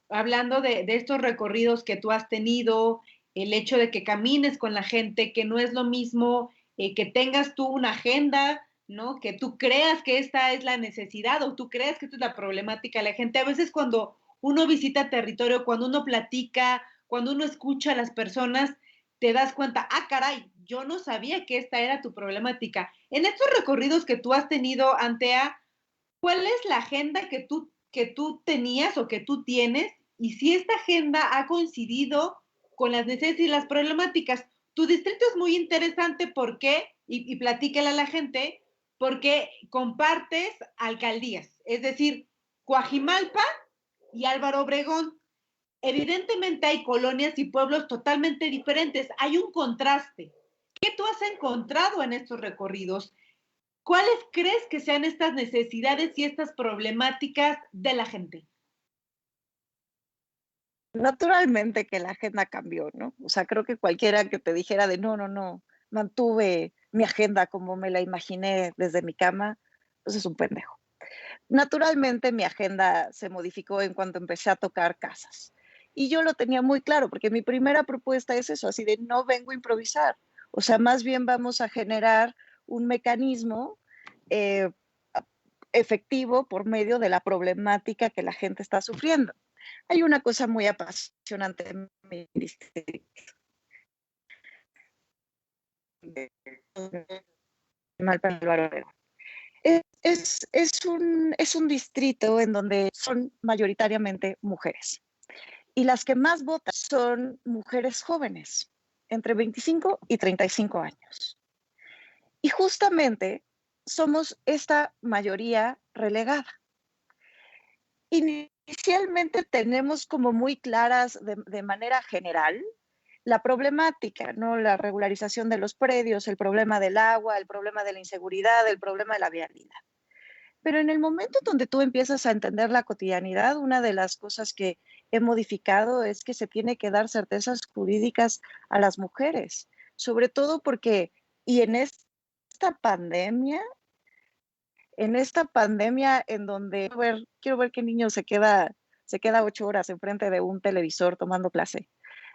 Speaker 4: hablando de estos recorridos que tú has tenido, el hecho de que camines con la gente, que no es lo mismo que tengas tú una agenda, ¿no? Que tú creas que esta es la necesidad o tú creas que esta es la problemática de la gente. A veces cuando uno visita territorio, cuando uno platica, cuando uno escucha a las personas, te das cuenta, ah, caray, yo no sabía que esta era tu problemática. En estos recorridos que tú has tenido, Antea, ¿cuál es la agenda que tú tenías o que tú tienes? Y si esta agenda ha coincidido con las necesidades y las problemáticas. Tu distrito es muy interesante porque, y platícale a la gente, porque compartes alcaldías, es decir, Coajimalpa y Álvaro Obregón. Evidentemente hay colonias y pueblos totalmente diferentes, hay un contraste. ¿Qué tú has encontrado en estos recorridos? ¿Cuáles crees que sean estas necesidades y estas problemáticas de la gente?
Speaker 6: Naturalmente que la agenda cambió, ¿no? O sea, creo que cualquiera que te dijera de no, mantuve mi agenda como me la imaginé desde mi cama, pues es un pendejo. Naturalmente mi agenda se modificó en cuanto empecé a tocar casas. Y yo lo tenía muy claro, porque mi primera propuesta es eso, así de no vengo a improvisar. O sea, más bien vamos a generar un mecanismo efectivo por medio de la problemática que la gente está sufriendo. Hay una cosa muy apasionante en mi distrito. Es un distrito en donde son mayoritariamente mujeres. Y las que más votan son mujeres jóvenes, entre 25 y 35 años. Y justamente somos esta mayoría relegada. Inicialmente tenemos como muy claras de manera general la problemática, ¿no? La regularización de los predios, el problema del agua, el problema de la inseguridad, el problema de la vialidad. Pero en el momento donde tú empiezas a entender la cotidianidad, una de las cosas que he modificado es que se tiene que dar certezas jurídicas a las mujeres, sobre todo porque, y en esta pandemia en donde quiero ver qué niño se queda 8 horas enfrente de un televisor tomando clase.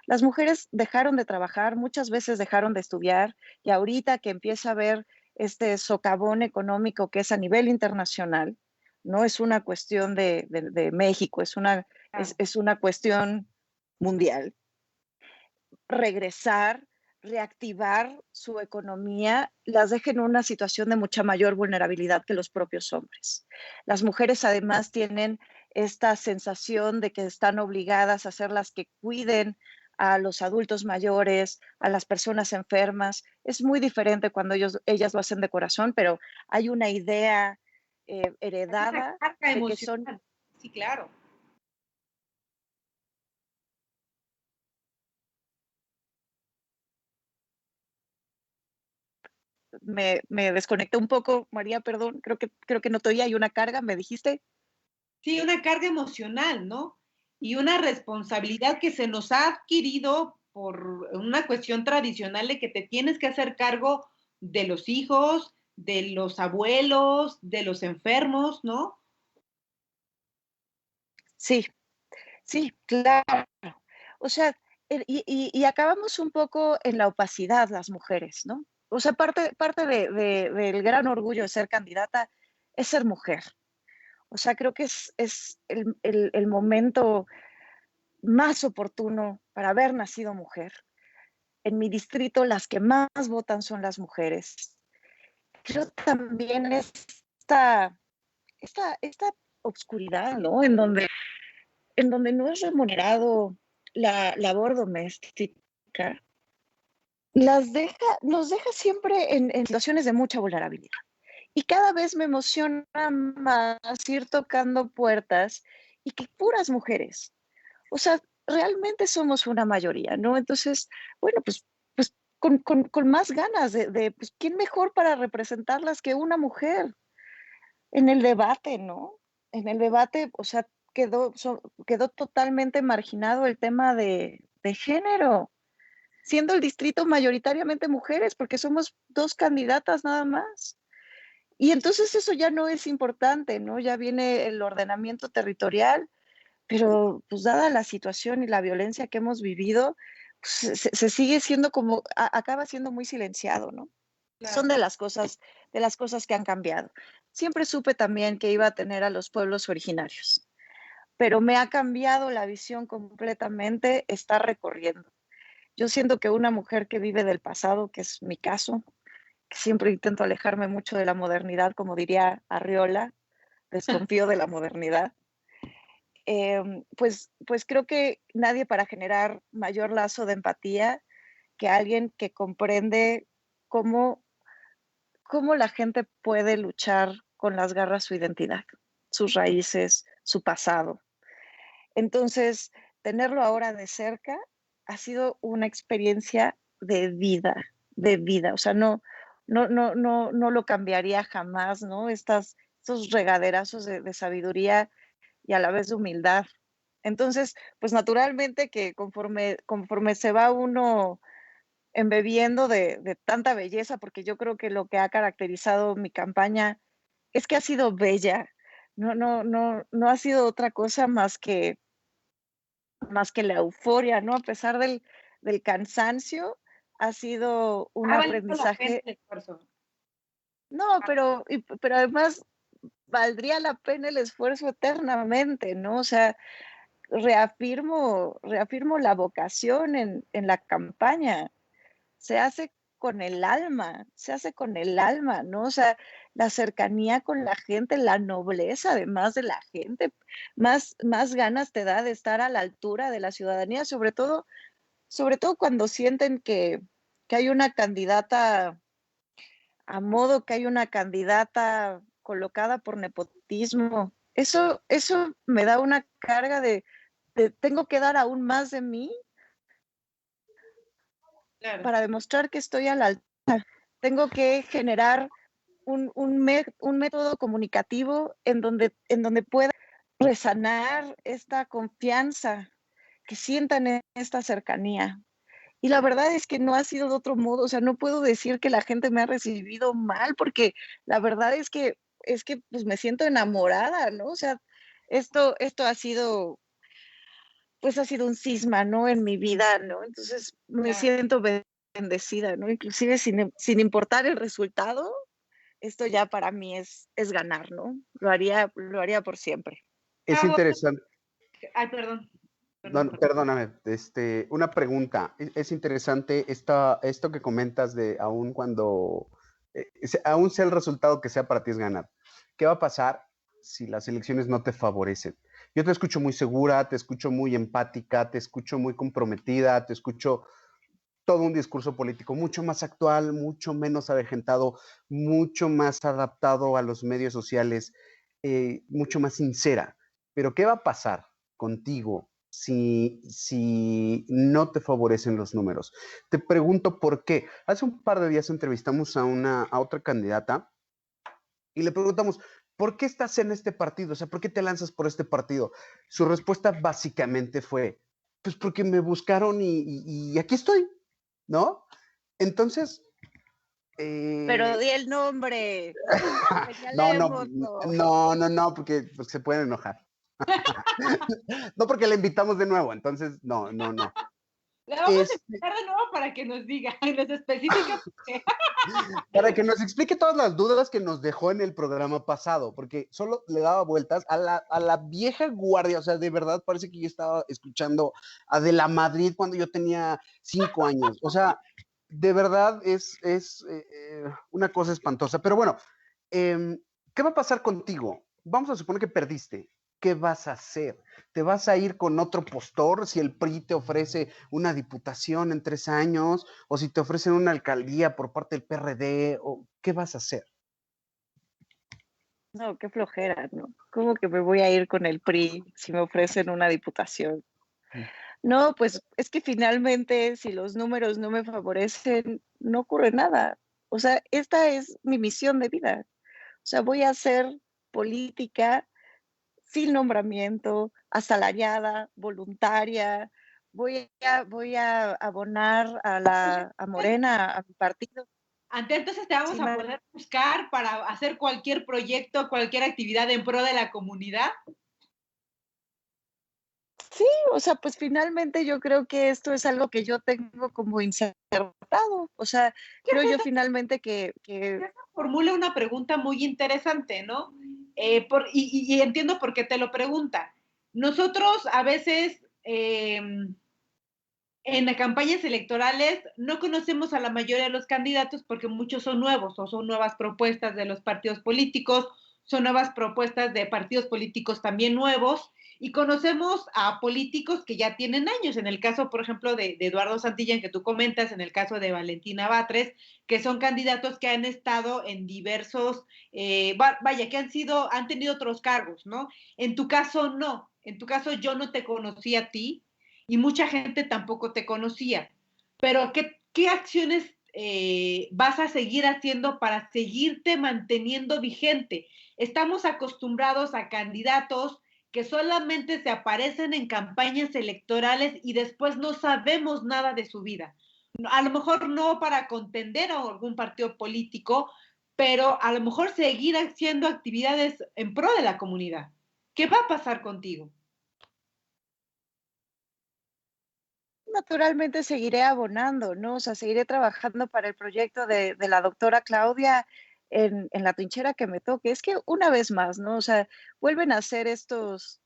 Speaker 6: Las mujeres dejaron de trabajar, muchas veces dejaron de estudiar, y ahorita que empieza a haber este socavón económico que es a nivel internacional, no es una cuestión de México, es una cuestión mundial. Regresar, reactivar su economía, las deja en una situación de mucha mayor vulnerabilidad que los propios hombres. Las mujeres además tienen esta sensación de que están obligadas a ser las que cuiden a los adultos mayores, a las personas enfermas. Es muy diferente cuando ellas lo hacen de corazón, pero hay una idea heredada de que son...
Speaker 4: Sí, claro.
Speaker 6: Me desconecté un poco, María, perdón, creo que no te oía, hay una carga, ¿me dijiste?
Speaker 4: Sí, una carga emocional, ¿no? Y una responsabilidad que se nos ha adquirido por una cuestión tradicional de que te tienes que hacer cargo de los hijos, de los abuelos, de los enfermos, ¿no?
Speaker 6: Sí, claro. O sea, y acabamos un poco en la opacidad las mujeres, ¿no? O sea, parte del gran orgullo de ser candidata es ser mujer. O sea, creo que es el momento más oportuno para haber nacido mujer. En mi distrito, las que más votan son las mujeres. Creo también esta obscuridad, ¿no? En donde no es remunerado la labor doméstica, nos deja siempre en situaciones de mucha vulnerabilidad. Y cada vez me emociona más ir tocando puertas y que puras mujeres. O sea, realmente somos una mayoría, ¿no? Entonces, bueno, pues con más ganas pues, ¿quién mejor para representarlas que una mujer en el debate, ¿no? En el debate, o sea, quedó totalmente marginado el tema de género, siendo el distrito mayoritariamente mujeres, porque somos 2 candidatas nada más. Y entonces eso ya no es importante, ¿no? Ya viene el ordenamiento territorial, pero pues dada la situación y la violencia que hemos vivido, pues, se sigue siendo como, acaba siendo muy silenciado, ¿no?
Speaker 4: Claro.
Speaker 6: Son de las cosas que han cambiado. Siempre supe también que iba a tener a los pueblos originarios, pero me ha cambiado la visión completamente estar recorriendo. Yo siento que una mujer que vive del pasado, que es mi caso, que siempre intento alejarme mucho de la modernidad, como diría Arriola, desconfío de la modernidad, pues creo que nadie para generar mayor lazo de empatía que alguien que comprende cómo la gente puede luchar con las garras su identidad, sus raíces, su pasado. Entonces, tenerlo ahora de cerca ha sido una experiencia de vida. O sea, no lo cambiaría jamás, ¿no? Estos regaderazos de sabiduría y a la vez de humildad. Entonces, pues naturalmente que conforme se va uno embebiendo de tanta belleza, porque yo creo que lo que ha caracterizado mi campaña es que ha sido bella, no ha sido otra cosa más que la euforia, ¿no? A pesar del cansancio, ha sido un
Speaker 4: Ha valido la pena
Speaker 6: aprendizaje.
Speaker 4: el esfuerzo.
Speaker 6: No, pero además valdría la pena el esfuerzo eternamente, ¿no? O sea, reafirmo la vocación en la campaña. Se hace se hace con el alma, ¿no? O sea, la cercanía con la gente, la nobleza además de la gente, más ganas te da de estar a la altura de la ciudadanía, sobre todo cuando sienten que hay una candidata a modo, que hay una candidata colocada por nepotismo. Eso me da una carga de tengo que dar aún más de mí
Speaker 4: Claro.
Speaker 6: para demostrar que estoy a la altura. Tengo que generar un método comunicativo en donde pueda resanar esta confianza, que sientan esta cercanía. Y la verdad es que no ha sido de otro modo, o sea, no puedo decir que la gente me ha recibido mal, porque la verdad es que pues me siento enamorada, ¿no? O sea, esto ha sido, pues ha sido un cisma, ¿no? En mi vida, ¿no? Entonces me siento bendecida, ¿no? Inclusive sin importar el resultado, esto ya para mí es ganar, ¿no? Lo haría por siempre.
Speaker 7: Es interesante.
Speaker 4: Ay, perdón.
Speaker 7: No, perdóname, una pregunta. Es interesante esto que comentas de aún cuando, aún sea el resultado que sea para ti es ganar. ¿Qué va a pasar si las elecciones no te favorecen? Yo te escucho muy segura, te escucho muy empática, te escucho muy comprometida, te escucho todo un discurso político mucho más actual, mucho menos avejentado, mucho más adaptado a los medios sociales, mucho más sincera. Pero ¿qué va a pasar contigo si no te favorecen los números? Te pregunto por qué. Hace un par de días entrevistamos a otra candidata y le preguntamos, ¿por qué estás en este partido? O sea, ¿por qué te lanzas por este partido? Su respuesta básicamente fue, pues porque me buscaron y aquí estoy, ¿no? Entonces...
Speaker 6: Pero di el nombre.
Speaker 7: No, porque se pueden enojar. No, porque la invitamos de nuevo, entonces, no.
Speaker 4: La vamos a invitar de nuevo para que nos diga, nos especifica.
Speaker 7: Para que nos explique todas las dudas que nos dejó en el programa pasado, porque solo le daba vueltas a la vieja guardia, o sea, de verdad parece que yo estaba escuchando a De la Madrid cuando yo tenía 5 años, o sea, de verdad es una cosa espantosa, pero bueno, ¿qué va a pasar contigo? Vamos a suponer que perdiste. ¿qué vas a hacer? ¿Te vas a ir con otro postor si el PRI te ofrece una diputación en 3 años? ¿O si te ofrecen una alcaldía por parte del PRD? ¿O qué vas a hacer?
Speaker 6: No, qué flojera, ¿no? ¿Cómo que me voy a ir con el PRI si me ofrecen una diputación? No, pues es que finalmente si los números no me favorecen, no ocurre nada. O sea, esta es mi misión de vida. O sea, voy a hacer política sin nombramiento, asalariada, voluntaria. Voy a abonar a Morena, a mi partido.
Speaker 4: Entonces te vamos a poder buscar para hacer cualquier proyecto, cualquier actividad en pro de la comunidad.
Speaker 6: Sí, o sea, pues finalmente yo creo que esto es algo que yo tengo como insertado. O sea, creo yo finalmente que
Speaker 4: formula una pregunta muy interesante, ¿no? Y entiendo por qué te lo pregunta. Nosotros a veces en las campañas electorales no conocemos a la mayoría de los candidatos porque muchos son nuevos o son nuevas propuestas de los partidos políticos, son nuevas propuestas de partidos políticos también nuevos y conocemos a políticos que ya tienen años, en el caso, por ejemplo, de Eduardo Santillán, que tú comentas, en el caso de Valentina Batres, que son candidatos que han estado en diversos, vaya, que han tenido otros cargos, ¿no? En tu caso, no. En tu caso, yo no te conocí a ti y mucha gente tampoco te conocía. Pero, ¿qué acciones vas a seguir haciendo para seguirte manteniendo vigente? Estamos acostumbrados a candidatos que solamente se aparecen en campañas electorales y después no sabemos nada de su vida. A lo mejor no para contender a algún partido político, pero a lo mejor seguir haciendo actividades en pro de la comunidad. ¿Qué va a pasar contigo?
Speaker 6: Naturalmente seguiré abonando, ¿no? O sea, seguiré trabajando para el proyecto de la doctora Claudia en la trinchera que me toque. Es que una vez más, ¿no? O sea, vuelven a hacer estos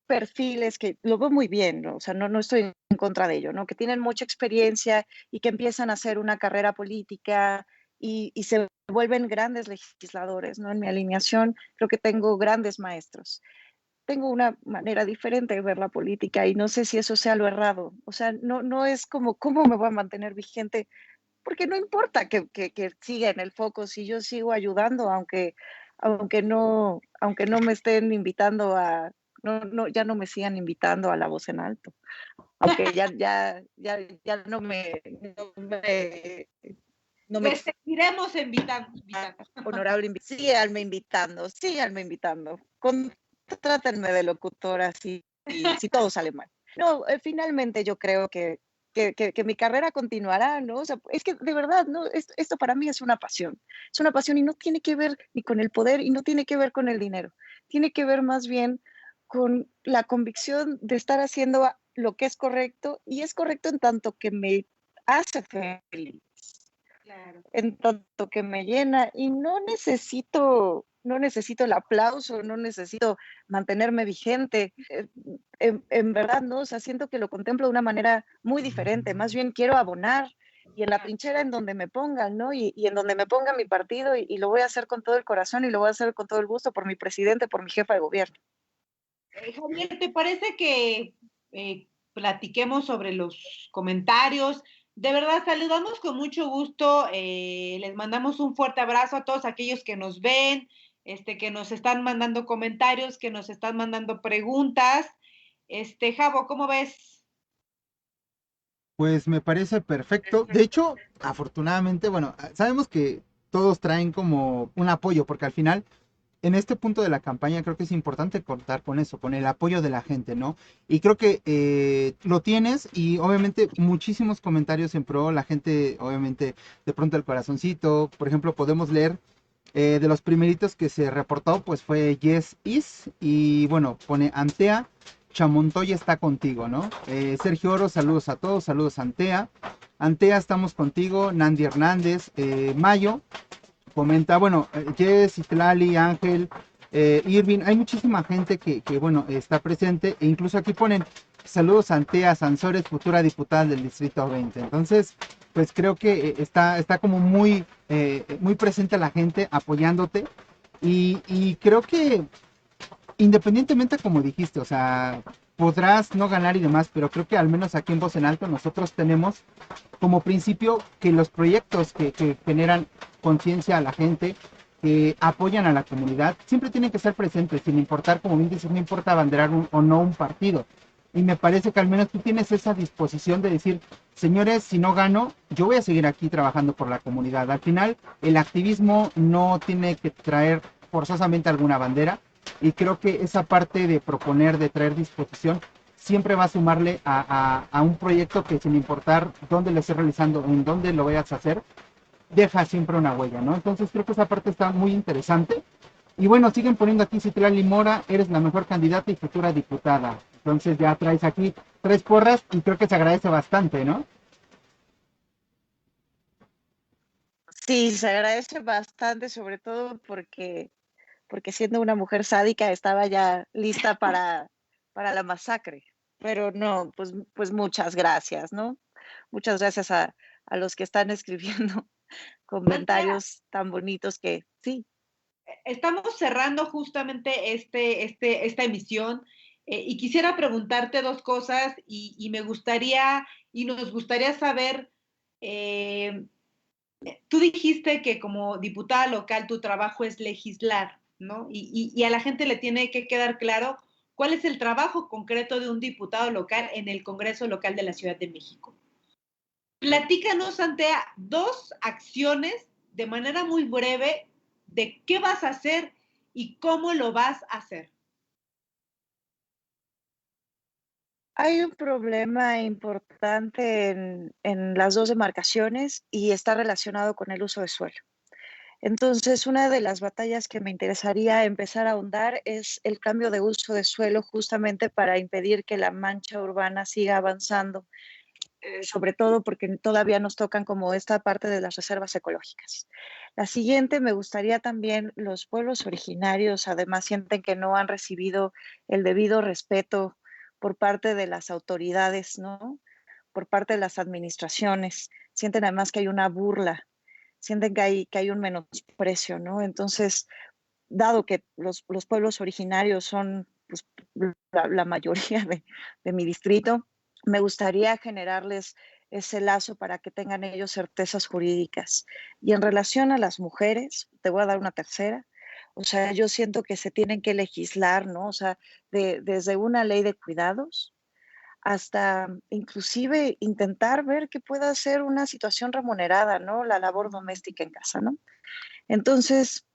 Speaker 6: perfiles que lo veo muy bien, ¿no? O sea, no estoy en contra de ello, ¿no? Que tienen mucha experiencia y que empiezan a hacer una carrera política y se vuelven grandes legisladores, ¿no? En mi alineación creo que tengo grandes maestros. Tengo una manera diferente de ver la política y no sé si eso sea lo errado. O sea, no es como, ¿cómo me voy a mantener vigente? Porque no importa que siga en el foco si yo sigo ayudando, aunque no me estén invitando ya no me sigan invitando a la voz en alto. Aunque ya no me
Speaker 4: seguiremos invitando.
Speaker 6: Honorable, síganme invitando. Trátenme de locutora si todo sale mal. No, finalmente yo creo que mi carrera continuará, ¿no? O sea, es que de verdad, ¿no? Esto para mí es una pasión y no tiene que ver ni con el poder y no tiene que ver con el dinero, tiene que ver más bien con la convicción de estar haciendo lo que es correcto y es correcto en tanto que me hace feliz. Claro. En tanto que me llena y no necesito el aplauso, no necesito mantenerme vigente. En verdad, ¿no? O sea, siento que lo contemplo de una manera muy diferente. Más bien quiero abonar y en la trinchera en donde me pongan, ¿no? Y en donde me ponga mi partido y lo voy a hacer con todo el corazón y lo voy a hacer con todo el gusto por mi presidente, por mi jefa de gobierno.
Speaker 4: Javier, ¿te parece que platiquemos sobre los comentarios? De verdad, saludamos con mucho gusto, les mandamos un fuerte abrazo a todos aquellos que nos ven, que nos están mandando comentarios, que nos están mandando preguntas. Javo, ¿cómo ves?
Speaker 5: Pues me parece perfecto. De hecho, afortunadamente, bueno, sabemos que todos traen como un apoyo, porque al final en este punto de la campaña creo que es importante contar con eso, con el apoyo de la gente, ¿no? Y creo que lo tienes y obviamente muchísimos comentarios en pro, la gente obviamente de pronto el corazoncito, por ejemplo podemos leer de los primeritos que se reportó, pues fue Yes Is y bueno, pone Antea, Chamontoya está contigo, ¿no? Sergio Oro, saludos a todos, saludos Antea. Antea, estamos contigo, Nandy Hernández, Mayo. Comenta, bueno, Jess, Itlali, Ángel, Irving, hay muchísima gente que bueno, está presente, e incluso aquí ponen saludos a Antea Sansores, futura diputada del Distrito 20. Entonces, pues creo que está como muy presente la gente apoyándote. Y creo que independientemente como dijiste, o sea, podrás no ganar y demás, pero creo que al menos aquí en Voz en Alto nosotros tenemos como principio que los proyectos que generan conciencia a la gente, que apoyan a la comunidad, siempre tienen que estar presentes, sin importar, como bien dices, no importa abanderar o no un partido. Y me parece que al menos tú tienes esa disposición de decir, señores, si no gano, yo voy a seguir aquí trabajando por la comunidad. Al final, el activismo no tiene que traer forzosamente alguna bandera, y creo que esa parte de proponer, de traer disposición, siempre va a sumarle a un proyecto que sin importar dónde lo estés realizando, en dónde lo vayas a hacer, deja siempre una huella, ¿no? Entonces creo que esa parte está muy interesante. Y bueno, siguen poniendo aquí, Citlali Mora, eres la mejor candidata y futura diputada. Entonces ya traes aquí 3 porras y creo que se agradece bastante, ¿no?
Speaker 6: Sí, se agradece bastante, sobre todo porque siendo una mujer sádica estaba ya lista para la masacre. Pero no, pues muchas gracias, ¿no? Muchas gracias a los que están escribiendo comentarios tan bonitos que sí.
Speaker 4: Estamos cerrando justamente esta emisión y quisiera preguntarte 2 cosas y me gustaría y nos gustaría saber, tú dijiste que como diputada local tu trabajo es legislar, ¿no? Y a la gente le tiene que quedar claro cuál es el trabajo concreto de un diputado local en el Congreso local de la Ciudad de México. Platícanos, Antea, 2 acciones de manera muy breve de qué vas a hacer y cómo lo vas a hacer.
Speaker 6: Hay un problema importante en las 2 demarcaciones y está relacionado con el uso de suelo. Entonces, una de las batallas que me interesaría empezar a ahondar es el cambio de uso de suelo justamente para impedir que la mancha urbana siga avanzando, sobre todo porque todavía nos tocan como esta parte de las reservas ecológicas. La siguiente, me gustaría también los pueblos originarios, además sienten que no han recibido el debido respeto por parte de las autoridades, ¿no? Por parte de las administraciones. Sienten además que hay una burla, sienten que hay un menosprecio, ¿no? Entonces, dado que los pueblos originarios son pues, la mayoría de mi distrito, me gustaría generarles ese lazo para que tengan ellos certezas jurídicas. Y en relación a las mujeres, te voy a dar una tercera. O sea, yo siento que se tienen que legislar, ¿no? O sea, desde una ley de cuidados hasta inclusive intentar ver que pueda ser una situación remunerada, ¿no? La labor doméstica en casa, ¿no? Entonces,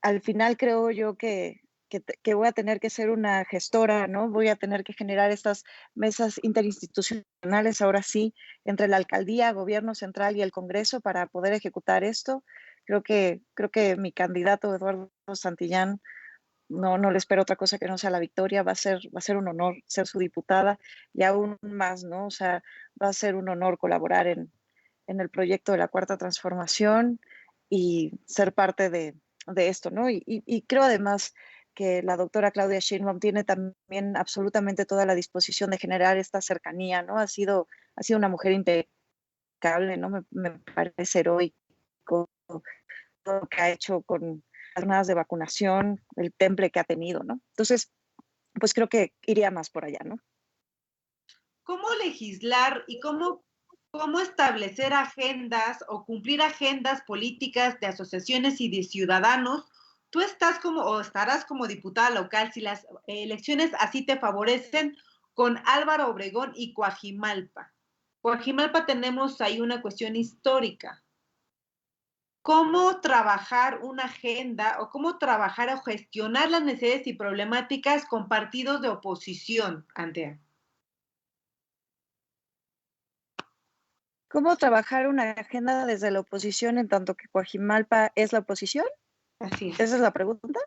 Speaker 6: al final creo yo que voy a tener que ser una gestora, ¿no? Voy a tener que generar estas mesas interinstitucionales, ahora sí, entre la alcaldía, gobierno central y el Congreso para poder ejecutar esto. Creo que mi candidato, Eduardo Santillán, no le espero otra cosa que no sea la victoria, va a ser un honor ser su diputada y aún más, ¿no? O sea, va a ser un honor colaborar en el proyecto de la Cuarta Transformación y ser parte de esto, ¿no? Y creo además que la doctora Claudia Sheinbaum tiene también absolutamente toda la disposición de generar esta cercanía, ¿no? Ha sido una mujer impecable, ¿no? Me parece heroico todo lo que ha hecho con las jornadas de vacunación, el temple que ha tenido, ¿no? Entonces, pues creo que iría más por allá, ¿no?
Speaker 4: ¿Cómo legislar y cómo establecer agendas o cumplir agendas políticas de asociaciones y de ciudadanos? Tú estás como o estarás como diputada local si las elecciones así te favorecen con Álvaro Obregón y Coajimalpa. Coajimalpa tenemos ahí una cuestión histórica. ¿Cómo trabajar una agenda o cómo trabajar o gestionar las necesidades y problemáticas con partidos de oposición, Antea?
Speaker 6: ¿Cómo trabajar una agenda desde la oposición en tanto que Coajimalpa es la oposición?
Speaker 4: Así es.
Speaker 6: ¿Esa es la pregunta?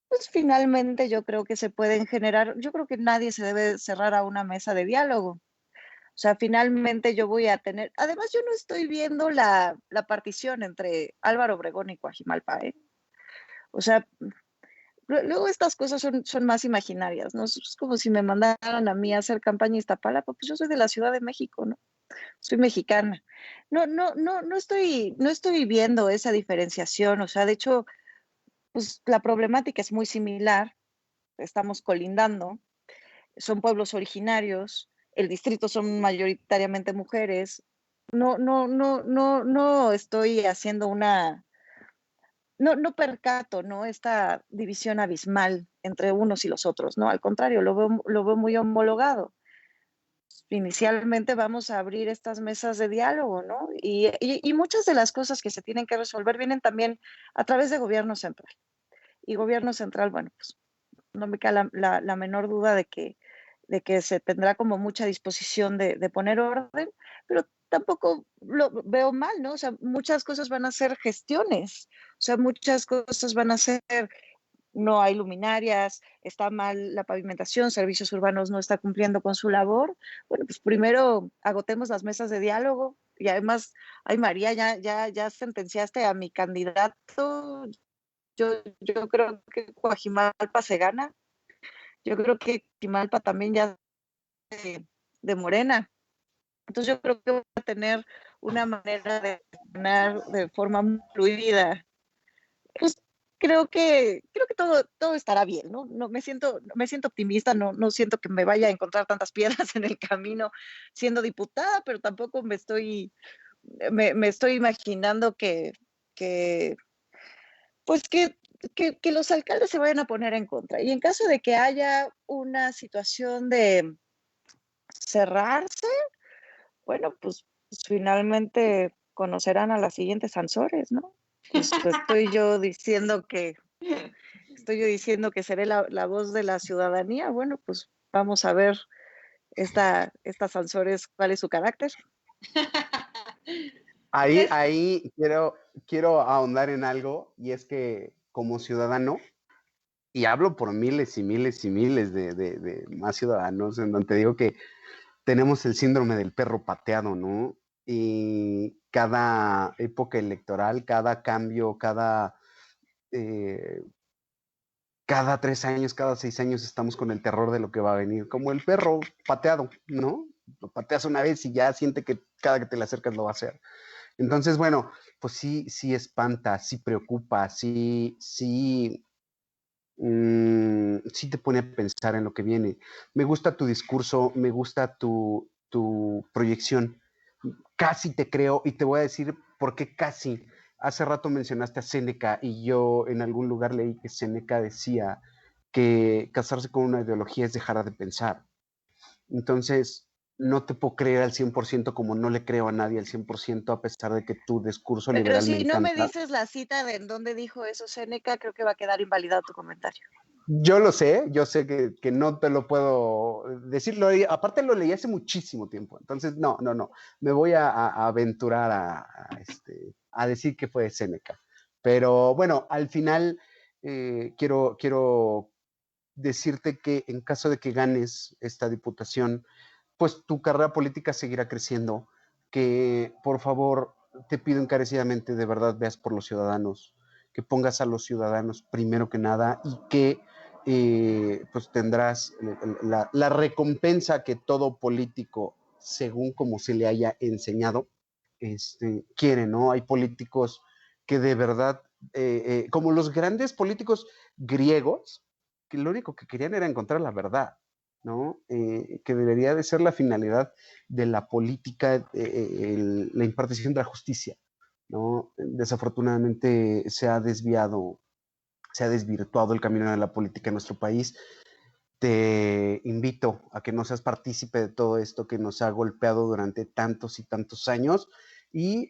Speaker 6: Pues finalmente yo creo que se pueden generar, yo creo que nadie se debe cerrar a una mesa de diálogo. O sea, finalmente yo voy a tener, además yo no estoy viendo la partición entre Álvaro Obregón y Coajimalpa, ¿eh? O sea, luego estas cosas son más imaginarias, ¿no? Es como si me mandaran a mí a hacer campaña en Iztapalapa, pues yo soy de la Ciudad de México, ¿no? soy mexicana. No estoy viendo esa diferenciación, o sea, de hecho, pues la problemática es muy similar, estamos colindando, son pueblos originarios, el distrito son mayoritariamente mujeres. No estoy haciendo no percato, ¿no? Esta división abismal entre unos y los otros, ¿no? Al contrario, lo veo muy homologado. Inicialmente vamos a abrir estas mesas de diálogo, ¿no? Y muchas de las cosas que se tienen que resolver vienen también a través de gobierno central. Y gobierno central, bueno, pues no me cae la menor duda de que se tendrá como mucha disposición de poner orden, pero tampoco lo veo mal, ¿no? O sea, muchas cosas van a ser gestiones, o sea, muchas cosas van a ser, no hay luminarias, está mal la pavimentación, servicios urbanos no está cumpliendo con su labor. Bueno, pues primero agotemos las mesas de diálogo y además, ay María, ya sentenciaste a mi candidato. Yo creo que Coajimalpa se gana. Yo creo que Coajimalpa también ya de Morena. Entonces yo creo que voy a tener una manera de ganar de forma muy fluida. Pues creo que todo estará bien, ¿no? No me siento optimista, no siento que me vaya a encontrar tantas piedras en el camino siendo diputada, pero tampoco me estoy imaginando pues que los alcaldes se vayan a poner en contra. Y en caso de que haya una situación de cerrarse, bueno, pues finalmente conocerán a las siguientes Sansores, ¿no? Pues estoy yo diciendo que seré la voz de la ciudadanía. Bueno, pues vamos a ver esta Sansores cuál es su carácter.
Speaker 7: Ahí quiero ahondar en algo, y es que como ciudadano, y hablo por miles y miles y miles de más ciudadanos, en donde te digo que tenemos el síndrome del perro pateado, ¿no? Y cada época electoral, cada cambio, cada 3 años, cada 6 años estamos con el terror de lo que va a venir, como el perro pateado, ¿no? Lo pateas una vez y ya siente que cada que te le acercas lo va a hacer. Entonces, bueno, pues sí espanta, sí preocupa, sí te pone a pensar en lo que viene. Me gusta tu discurso, me gusta tu proyección. Casi te creo, y te voy a decir por qué casi. Hace rato mencionaste a Séneca, y yo en algún lugar leí que Séneca decía que casarse con una ideología es dejar de pensar. Entonces, no te puedo creer al 100%, como no le creo a nadie al 100%, a pesar de que tu discurso
Speaker 6: Pero
Speaker 7: liberal me
Speaker 6: si no
Speaker 7: encanta.
Speaker 6: me dices la cita de en dónde dijo eso Séneca, creo que va a quedar invalidado tu comentario.
Speaker 7: Yo lo sé, yo sé que no te lo puedo decir, aparte lo leí hace muchísimo tiempo, entonces no, me voy a aventurar a decir que fue Séneca. Pero bueno, al final quiero decirte que en caso de que ganes esta diputación, pues tu carrera política seguirá creciendo, que por favor te pido encarecidamente, de verdad veas por los ciudadanos, que pongas a los ciudadanos primero que nada, y que pues tendrás la recompensa que todo político, según como se le haya enseñado, quiere, ¿no? Hay políticos que de verdad, como los grandes políticos griegos, que lo único que querían era encontrar la verdad, ¿no? Que debería de ser la finalidad de la política, la impartición de la justicia, ¿no? Desafortunadamente se ha desvirtuado el camino de la política en nuestro país. Te invito a que no seas partícipe de todo esto que nos ha golpeado durante tantos y tantos años, y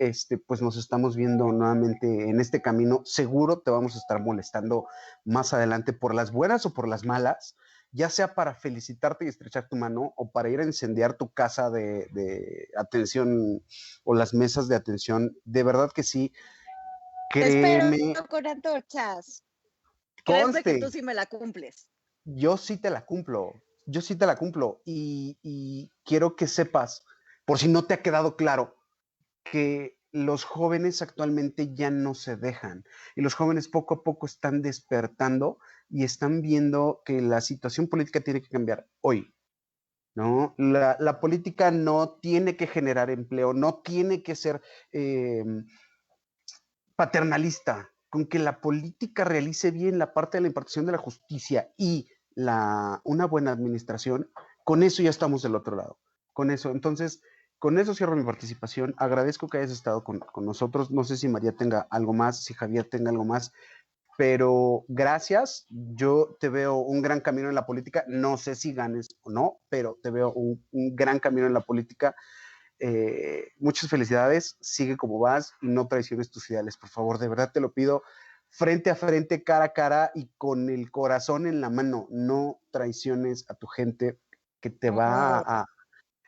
Speaker 7: pues nos estamos viendo nuevamente en este camino. Seguro te vamos a estar molestando más adelante por las buenas o por las malas, ya sea para felicitarte y estrechar tu mano, o para ir a incendiar tu casa de atención o las mesas de atención. De verdad que sí, créeme.
Speaker 6: Te espero con antorchas.
Speaker 7: Conste,
Speaker 6: Créeme que tú sí me la cumples.
Speaker 7: yo sí te la cumplo, y quiero que sepas, por si no te ha quedado claro, que los jóvenes actualmente ya no se dejan, y los jóvenes poco a poco están despertando y están viendo que la situación política tiene que cambiar hoy. ¿no? La política no tiene que generar empleo, no tiene que ser paternalista. Con que la política realice bien la parte de la impartición de la justicia y una buena administración, con eso ya estamos del otro lado. Con eso, entonces, con eso cierro mi participación. Agradezco que hayas estado con nosotros. No sé si María tenga algo más, si Javier tenga algo más, pero gracias. Yo te veo un gran camino en la política. No sé si ganes o no, pero te veo un gran camino en la política. Muchas felicidades, sigue como vas y no traiciones tus ideales, por favor, de verdad te lo pido, frente a frente, cara a cara y con el corazón en la mano, no traiciones a tu gente que te va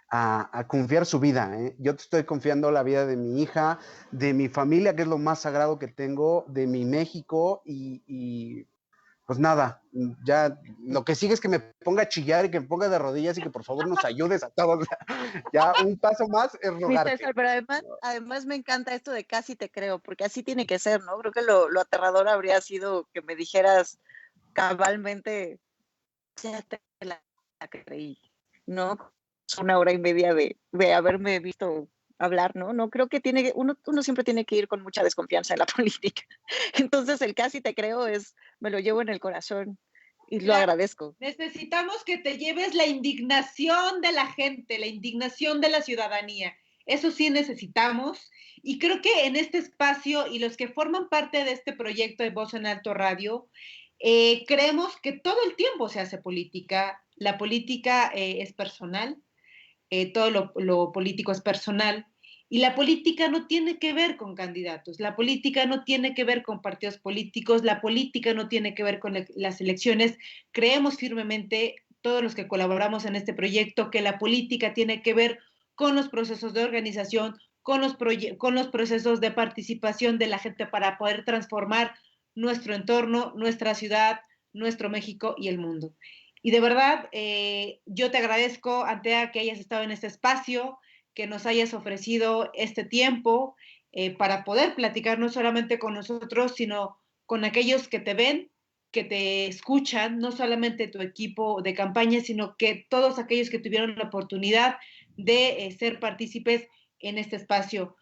Speaker 7: a confiar su vida, ¿eh? Yo te estoy confiando la vida de mi hija, de mi familia, que es lo más sagrado que tengo, de mi México y pues nada, ya lo que sigue es que me ponga a chillar y que me ponga de rodillas y que por favor nos ayudes a todos. Ya un paso más es rogarte.
Speaker 6: César, pero además me encanta esto de casi te creo, porque así tiene que ser, ¿no? Creo que lo aterrador habría sido que me dijeras cabalmente, ya te la creí, ¿no? Una hora y media de haberme visto hablar, ¿no? No creo que uno siempre tiene que ir con mucha desconfianza en la política. Entonces el casi te creo me lo llevo en el corazón y lo agradezco.
Speaker 4: Necesitamos que te lleves la indignación de la gente, la indignación de la ciudadanía. Eso sí necesitamos. Y creo que en este espacio y los que forman parte de este proyecto de Voz en Alto Radio, creemos que todo el tiempo se hace política. La política es personal, todo lo político es personal. Y la política no tiene que ver con candidatos, la política no tiene que ver con partidos políticos, la política no tiene que ver con las elecciones. Creemos firmemente, todos los que colaboramos en este proyecto, que la política tiene que ver con los procesos de organización, con los procesos de participación de la gente para poder transformar nuestro entorno, nuestra ciudad, nuestro México y el mundo. Y de verdad, yo te agradezco, Antea, que hayas estado en este espacio, que nos hayas ofrecido este tiempo para poder platicar no solamente con nosotros, sino con aquellos que te ven, que te escuchan, no solamente tu equipo de campaña, sino que todos aquellos que tuvieron la oportunidad de ser partícipes en este espacio.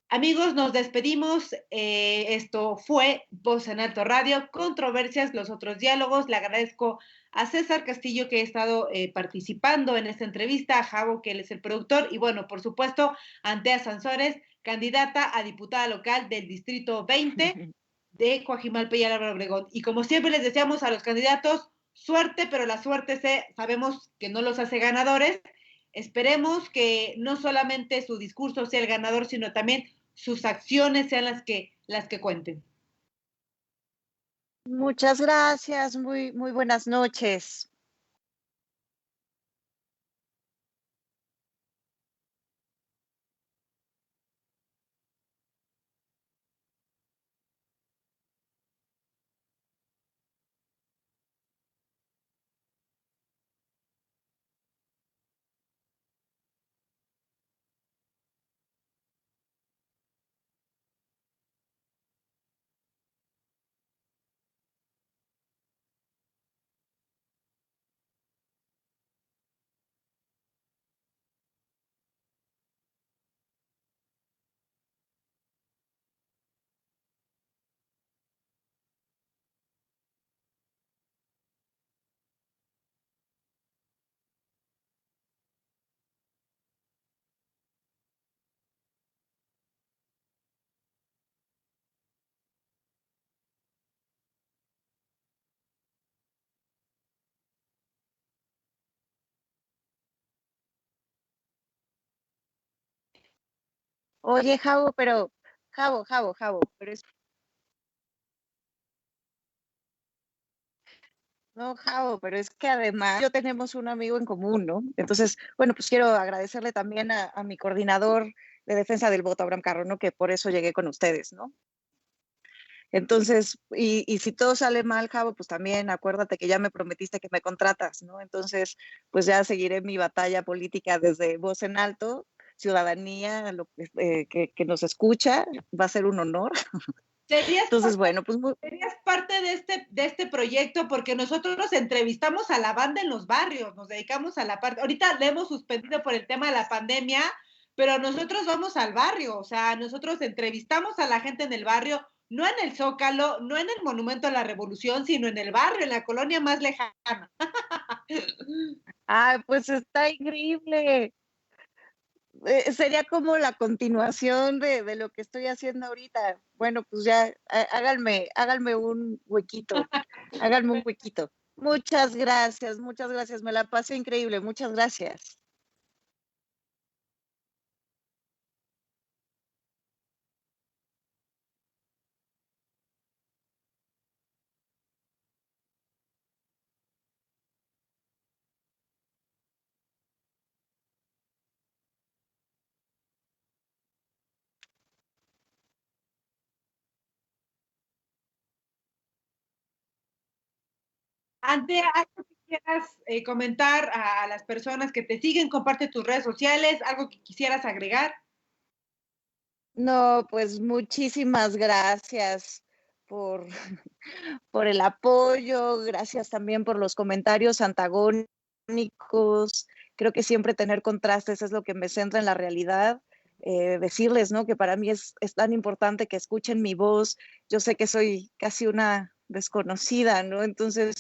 Speaker 4: Amigos, nos despedimos. Esto fue Voz en Alto Radio, Controversias, los otros diálogos. Le agradezco a César Castillo que ha estado participando en esta entrevista, a Javo, que él es el productor, y bueno, por supuesto, a Antea Sansores, candidata a diputada local del Distrito 20 de Coajimalpa y Álvaro Obregón. Y como siempre les deseamos a los candidatos suerte, pero la suerte sabemos que no los hace ganadores. Esperemos que no solamente su discurso sea el ganador, sino también sus acciones sean las que cuenten.
Speaker 6: Muchas gracias, muy buenas noches. Oye, Javo, pero es... No, Javo, pero es que además yo tenemos un amigo en común, ¿no? Entonces, bueno, pues quiero agradecerle también a mi coordinador de defensa del voto, Abraham Carro, ¿no? Que por eso llegué con ustedes, ¿no? Entonces, y si todo sale mal, Javo, pues también acuérdate que ya me prometiste que me contratas, ¿no? Entonces, pues ya seguiré mi batalla política desde Voz en Alto, ciudadanía, que nos escucha, va a ser un honor. Entonces, bueno, pues
Speaker 4: serías parte de este proyecto porque nosotros entrevistamos a la banda en los barrios, nos dedicamos a la parte, ahorita le hemos suspendido por el tema de la pandemia, pero nosotros vamos al barrio, o sea, nosotros entrevistamos a la gente en el barrio, no en el Zócalo, no en el Monumento a la Revolución, sino en el barrio, en la colonia más lejana.
Speaker 6: Ah, pues está increíble. Sería como la continuación de lo que estoy haciendo ahorita. Bueno, pues ya, háganme un huequito, háganme un huequito. Muchas gracias, me la pasé increíble, muchas gracias.
Speaker 4: Ante algo que quieras comentar a las personas que te siguen, comparte tus redes sociales, algo que quisieras agregar.
Speaker 6: No, pues muchísimas gracias por, por el apoyo, gracias también por los comentarios antagónicos. Creo que siempre tener contrastes es lo que me centra en la realidad. Decirles, ¿no? Que para mí es tan importante que escuchen mi voz. Yo sé que soy casi una desconocida, ¿no? Entonces,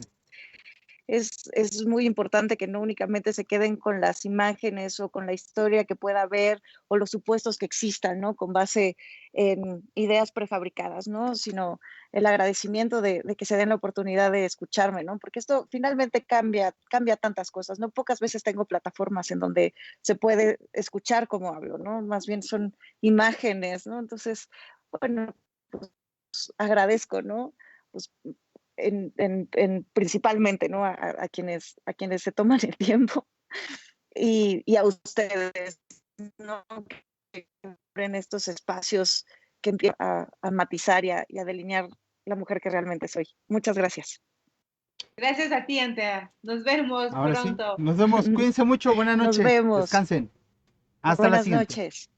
Speaker 6: es muy importante que no únicamente se queden con las imágenes o con la historia que pueda haber o los supuestos que existan, ¿no? Con base en ideas prefabricadas, ¿no? Sino el agradecimiento de que se den la oportunidad de escucharme, ¿no? Porque esto finalmente cambia tantas cosas, ¿no? Pocas veces tengo plataformas en donde se puede escuchar cómo hablo, ¿no? Más bien son imágenes, ¿no? Entonces, bueno, pues agradezco, ¿no? Pues principalmente, ¿no? A quienes se toman el tiempo y a ustedes, ¿no? Que en estos espacios que empiezan a matizar y a delinear la mujer que realmente soy. Muchas gracias.
Speaker 4: Gracias a ti, Antea. Nos vemos
Speaker 5: Ahora
Speaker 4: pronto.
Speaker 5: Sí, nos vemos. Cuídense mucho. Buenas noches.
Speaker 6: Nos vemos.
Speaker 5: Descansen. Hasta la
Speaker 6: Buenas
Speaker 5: siguiente.
Speaker 6: noches.